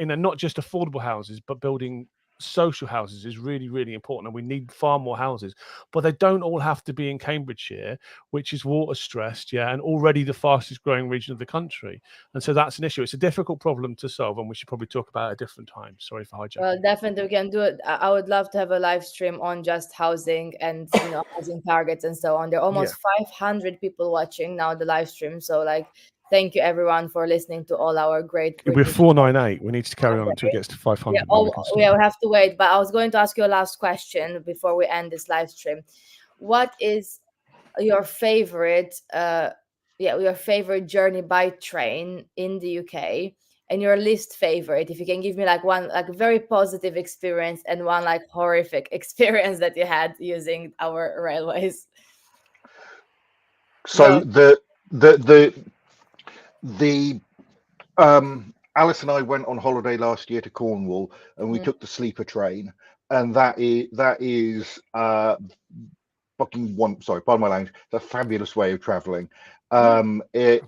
not just affordable houses, but building social houses is really, really important, and we need far more houses, but they don't all have to be in Cambridgeshire, which is water stressed, and already the fastest growing region of the country. And so that's an issue. It's a difficult problem to solve, and we should probably talk about it at a different time. Sorry for hijacking. Well, definitely we can do it. I would love to have a live stream on just housing and housing targets and so on. There are almost 500 people watching now the live stream, so thank you everyone for listening to all our great. We're 498. We need to carry on until it gets to 500. We have to wait. But I was going to ask you a last question before we end this live stream. What is your favorite, your favorite journey by train in the UK, and your least favorite? If you can give me one very positive experience and one horrific experience that you had using our railways. So Alice and I went on holiday last year to Cornwall, and we took the sleeper train, and that is fucking one. Sorry, pardon my language. It's a fabulous way of traveling. And I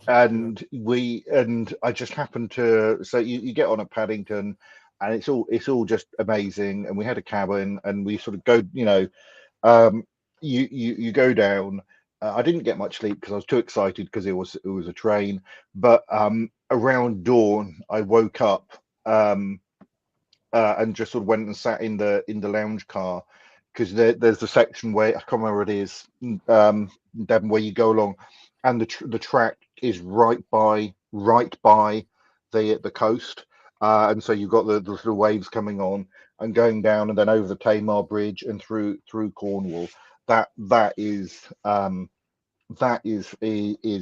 just happened to. So you get on at Paddington, and it's all just amazing. And we had a cabin, and we sort of go. You go down. I didn't get much sleep because I was too excited because it was a train. But around dawn, I woke up and just sort of went and sat in the lounge car, because there's the section where I can't remember what it is, Devon, where you go along, and the track is right by the coast, and so you've got the little waves coming on and going down, and then over the Tamar Bridge and through Cornwall. That is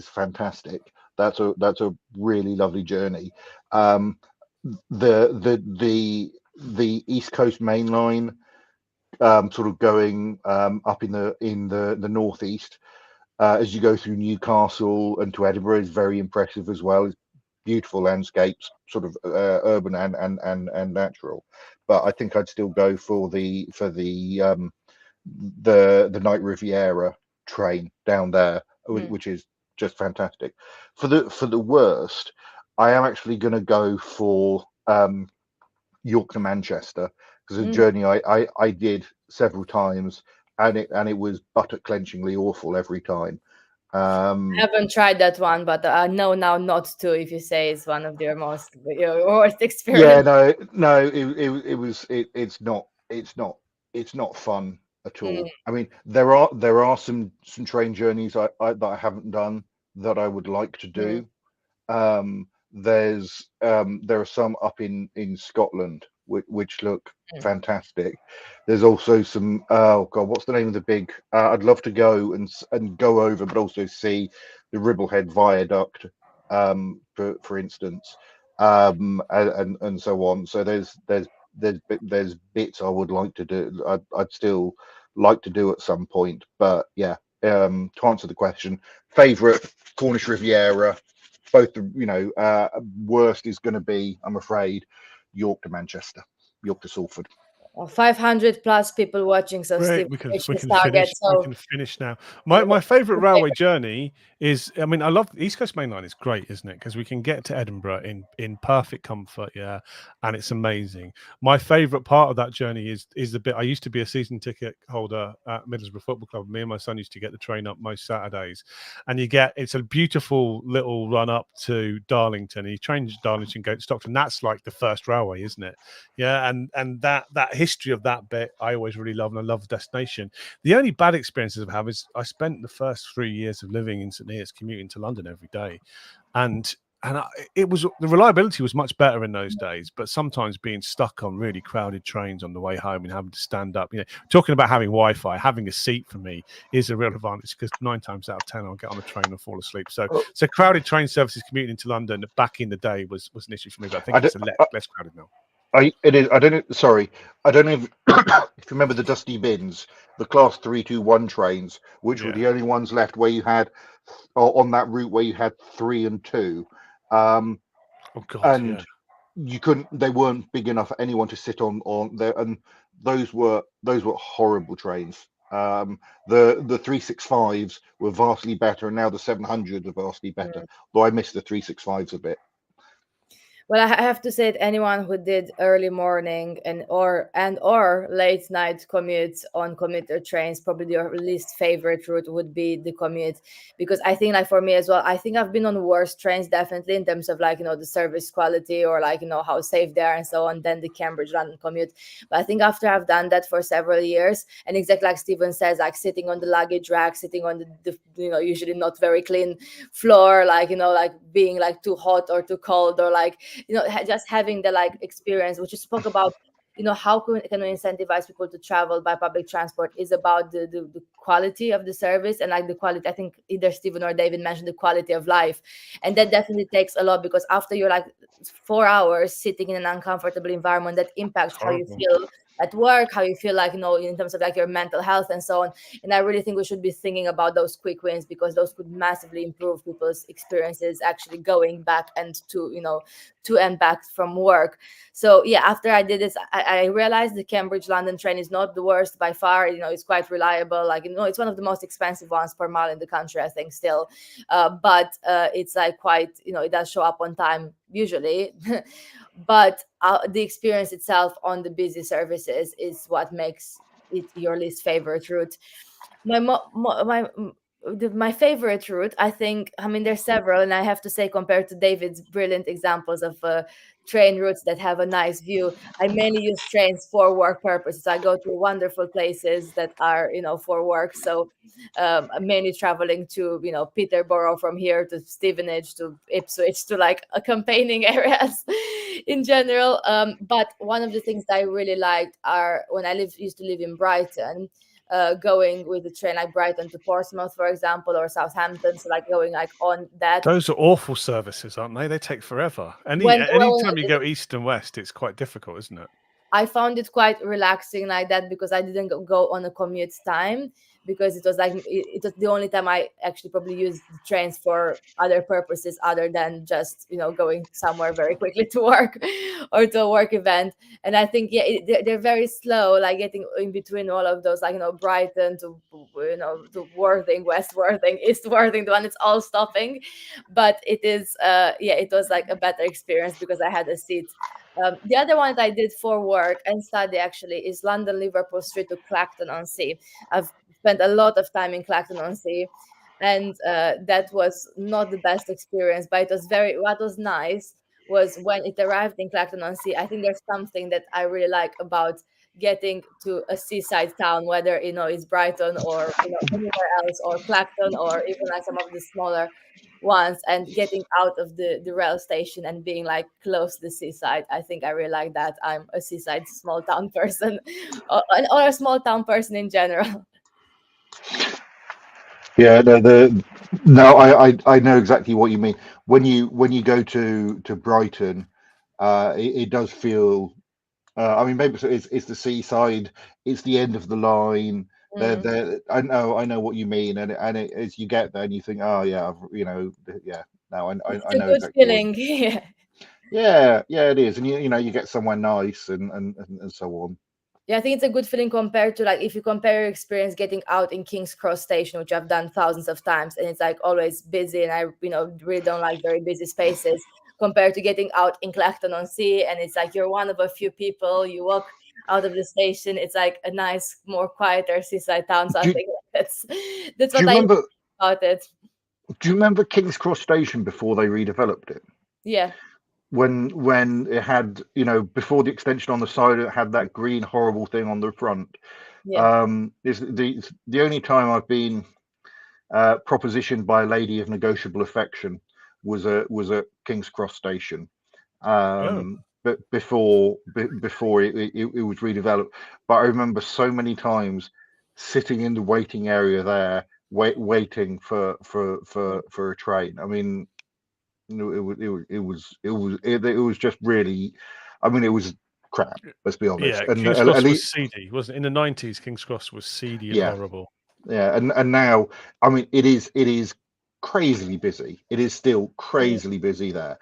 fantastic. That's a really lovely journey. The East Coast Main Line, sort of going up in the northeast, as you go through Newcastle and to Edinburgh, is very impressive as well. It's beautiful landscapes, sort of urban and natural. But I think I'd still go for the Night Riviera train down there, which is just fantastic. For the worst, I am actually going to go for York to Manchester, because a journey I did several times, and it was buttock clenchingly awful every time. I haven't tried that one, but I know now not to, if you say it's one of your worst experiences. It's not fun at all. I mean, there are some train journeys that I haven't done that I would like to do. There are some up in Scotland which look fantastic. There's also some, oh god, what's the name of the big, I'd love to go and go over, but also see the Ribblehead Viaduct, for instance, and so on. So there's bits I would like to do. I'd still like to do at some point. But yeah, to answer the question, favorite Cornish Riviera. Both worst is going to be, I'm afraid, York to Manchester, York to Salford. Well, 500 plus people watching, so Great. Steve, we can finish now. My favourite railway journey is, I mean, I love the East Coast Main Line. Is great, isn't it? Because we can get to Edinburgh in perfect comfort, and it's amazing. My favourite part of that journey is the bit. I used to be a season ticket holder at Middlesbrough Football Club. Me and my son used to get the train up most Saturdays, and it's a beautiful little run up to Darlington. And you change Darlington, go to Stockton. That's like the first railway, isn't it? Yeah, and that history of that bit I always really love, and I love the destination. The only bad experiences I've had is I spent the first 3 years of living in St Neots commuting to London every day, and the reliability was much better in those days, but sometimes being stuck on really crowded trains on the way home and having to stand up, talking about having Wi-Fi, having a seat for me is a real advantage, because 9 times out of 10 I'll get on a train and fall asleep. So crowded train services commuting into London back in the day was an issue for me, but I think it's less crowded now. I don't know if you remember the Dusty Bins, the Class 321 trains, which were the only ones left where you had, on that route, where you had 3 and 2. You couldn't, they weren't big enough for anyone to sit on there, and those were horrible trains. The 365s were vastly better, and now the 700s are vastly better, though I miss the 365s a bit. Well, I have to say that anyone who did early morning and or late night commutes on commuter trains, probably your least favorite route would be the commute, because I think, like, for me as well, I think I've been on worse trains definitely in terms of, like, the service quality, or, like, how safe they are and so on, than the Cambridge London commute. But I think after I've done that for several years, and exactly like Stephen says, like sitting on the luggage rack, sitting on the usually not very clean floor, like, like being like too hot or too cold, or like, just having the like experience, which you spoke about, how can we incentivize people to travel by public transport, is about the quality of the service, and like the quality, I think either Stephen or David mentioned the quality of life. And that definitely takes a lot, because after you're like 4 hours sitting in an uncomfortable environment, that impacts It's how you horrible. feel at work, how you feel, like, in terms of like your mental health and so on. And I really think we should be thinking about those quick wins, because those could massively improve people's experiences actually going back and to and back from work. So yeah, after I did this, I realized the Cambridge London train is not the worst by far. It's quite reliable. Like, it's one of the most expensive ones per mile in the country, I think, still. But it's like quite, it does show up on time usually. But the experience itself on the busy services is what makes it your least favorite route. My my favorite route, I think, I mean, there's several, and I have to say, compared to David's brilliant examples of train routes that have a nice view, I mainly use trains for work purposes. I go to wonderful places that are, for work. So I'm mainly traveling to, Peterborough, from here to Stevenage to Ipswich, to like campaigning areas in general. But one of the things that I really liked are when I used to live in Brighton, going with the train, like Brighton to Portsmouth, for example, or Southampton. So like going like on that. Those are awful services, aren't they? They take forever. When Any well, time you go east and west, it's quite difficult, isn't it? I found it quite relaxing like that, because I didn't go on a commute time, because it was like it was the only time I actually probably used the trains for other purposes other than just going somewhere very quickly to work or to a work event. And I think, yeah, they're very slow, like getting in between all of those, like, Brighton to to Worthing, West Worthing, East Worthing, the one it's all stopping. But it is yeah, it was like a better experience because I had a seat. The other one that I did for work and study actually is London Liverpool Street to Clacton on Sea. I've spent a lot of time in Clacton on Sea, and that was not the best experience. But it was what was nice was when it arrived in Clacton on Sea. I think there's something that I really like about getting to a seaside town, whether it's Brighton or anywhere else, or Clacton, or even like some of the smaller ones, and getting out of the rail station and being like close to the seaside. I think I really like that. I'm a seaside small town person, or a small town person in general. Yeah, no, I know exactly what you mean. When you go to Brighton, it does feel. I mean, maybe it's the seaside. It's the end of the line. Mm. I know what you mean, as you get there, and you think, oh yeah, yeah. No, It's I a know good exactly what. feeling. Yeah. Yeah, it is, and you get somewhere nice and so on. Yeah, I think it's a good feeling compared to, like, if you compare your experience getting out in King's Cross Station, which I've done thousands of times, and it's like always busy, and I really don't like very busy spaces, compared to getting out in Clacton on Sea, and it's like you're one of a few people. You walk out of the station, it's like a nice, more quieter seaside town. So I Do you, think that's do what you I like remember? about it. Do you remember King's Cross Station before they redeveloped it? Yeah, When it had, before the extension on the side, it had that green horrible thing on the front. yeah. Is the only time I've been propositioned by a lady of negotiable affection was at King's Cross Station. Oh, But before it was redeveloped. But I remember so many times sitting in the waiting area there, waiting for a train. I mean, it was just really. I mean, it was crap. Let's be honest. yeah. And King's at Cross least, was seedy, wasn't it? In the 90s, King's Cross was seedy and yeah, horrible. yeah. And now, I mean, it is crazily busy. It is still Mm. crazily busy there.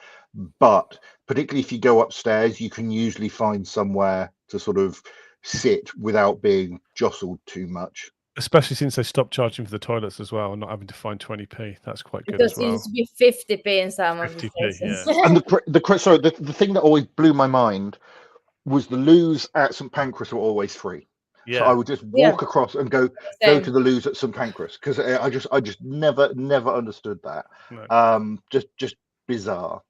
But particularly if you go upstairs, you can usually find somewhere to sort of sit without being jostled too much. Especially since they stopped charging for the toilets as well and not having to find 20p. That's quite good Because as it well. used to be 50p in some of the 50p, stations. yeah. And the thing that always blew my mind was the loos at St Pancras were always free. Yeah. So I would just walk across and go Same. to the loos at St Pancras, because I just never understood that. No. Just bizarre.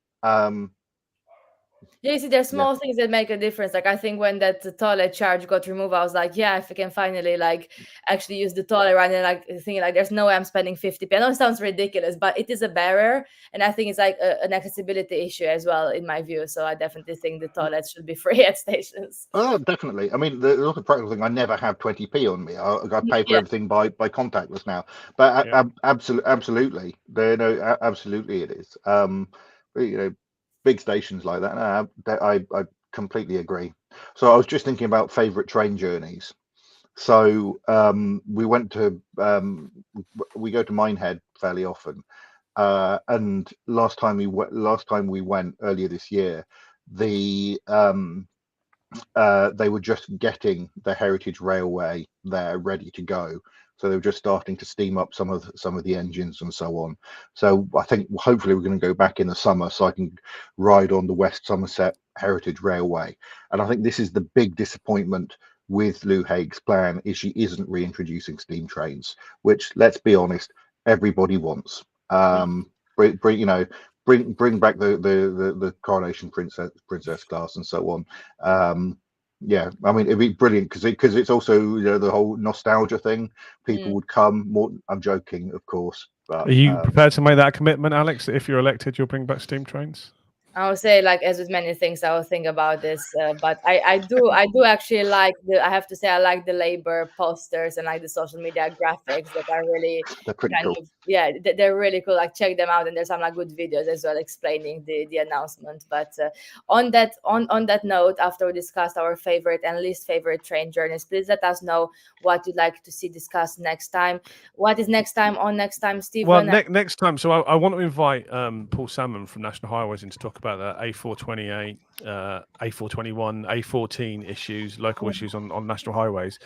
Yeah, you see, there's small things that make a difference. Like I think when that toilet charge got removed, I was like, yeah, if I can finally like actually use the toilet rather than like thinking like there's no way I'm spending 50p. I know it sounds ridiculous, but it is a barrier, and I think it's like an accessibility issue as well, in my view. So I definitely think the toilets should be free at stations. Oh, definitely. I mean, the practical thing, I never have 20p on me. I pay for everything by contactless now. But absolutely, absolutely it is. Big stations like that. I completely agree. So I was just thinking about favorite train journeys. So we go to Minehead fairly often, and last time we went earlier this year, they were just getting the Heritage Railway there ready to go. So they were just starting to steam up some of the engines and so on. So I think hopefully we're going to go back in the summer so I can ride on the West Somerset Heritage Railway. And I think this is the big disappointment with Lou Haig's plan, is she isn't reintroducing steam trains, which, let's be honest, everybody wants. Bring back the Coronation Princess class and so on. Yeah, I mean, it'd be brilliant because it's also the whole nostalgia thing. People would come more. I'm joking, of course. But are you prepared to make that commitment, Alex? That if you're elected, you'll bring back steam trains? I would say, like, as with many things, I will think about this. But I do actually like I have to say, I like the Labour posters and like the social media graphics that are really pretty cool. They're really cool. Like, check them out, and there's some like good videos as well explaining the announcement. But on that note, after we discussed our favorite and least favorite train journeys, please let us know what you'd like to see discussed next time. What is next time, Stephen? Well, next time. So I want to invite Paul Salmon from National Highways in to talk about the A428, A421, A14 issues, local issues on national highways.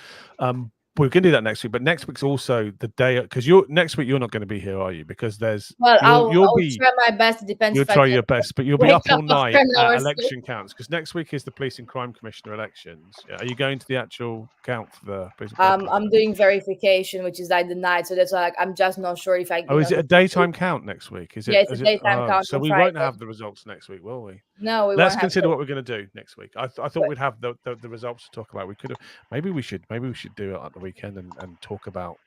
We're going to do that next week, but next week's also the day, because next week you're not going to be here, are you? Because there's I'll try my best. It depends. You'll try your best, but you'll be up all night at election counts, because next week is the Police and Crime Commissioner elections. Are you going to the actual count for the police? I'm doing verification, which is like the night, so that's why I'm just not sure if I. Is it a daytime count next week? Is it? Yeah, it's a daytime count. So we won't have the results next week, will we? No, we Let's won't consider what we're going to do next week. I thought we'd have the results to talk about. We could have. Maybe we should do it at the weekend and talk about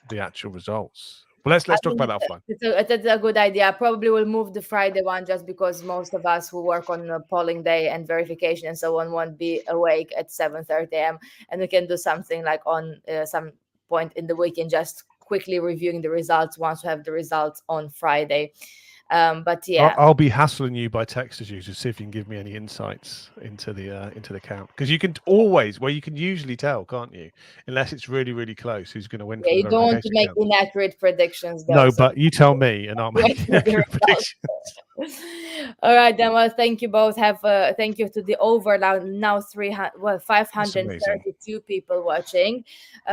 the actual results. Well, let's talk about that offline. It's a good idea. Probably we'll move the Friday one just because most of us who work on polling day and verification and so on won't be awake at 7:30 a.m. and we can do something like on some point in the weekend, just quickly reviewing the results once we have the results on Friday. But yeah, I'll be hassling you by text as usual to see if you can give me any insights into the count, because you can always, you can usually tell, can't you? Unless it's really, really close, who's going to win. Yeah, you don't want to make inaccurate predictions, though. No, but you tell me, and I'll make inaccurate predictions. All right, then. Well, thank you both. Thank you to the over now 532 people watching.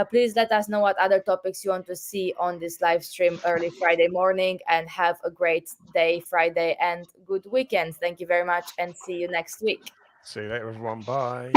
Please let us know what other topics you want to see on this live stream early Friday morning, and have a great day Friday and good weekend. Thank you very much, and see you next week. See you later, everyone. Bye.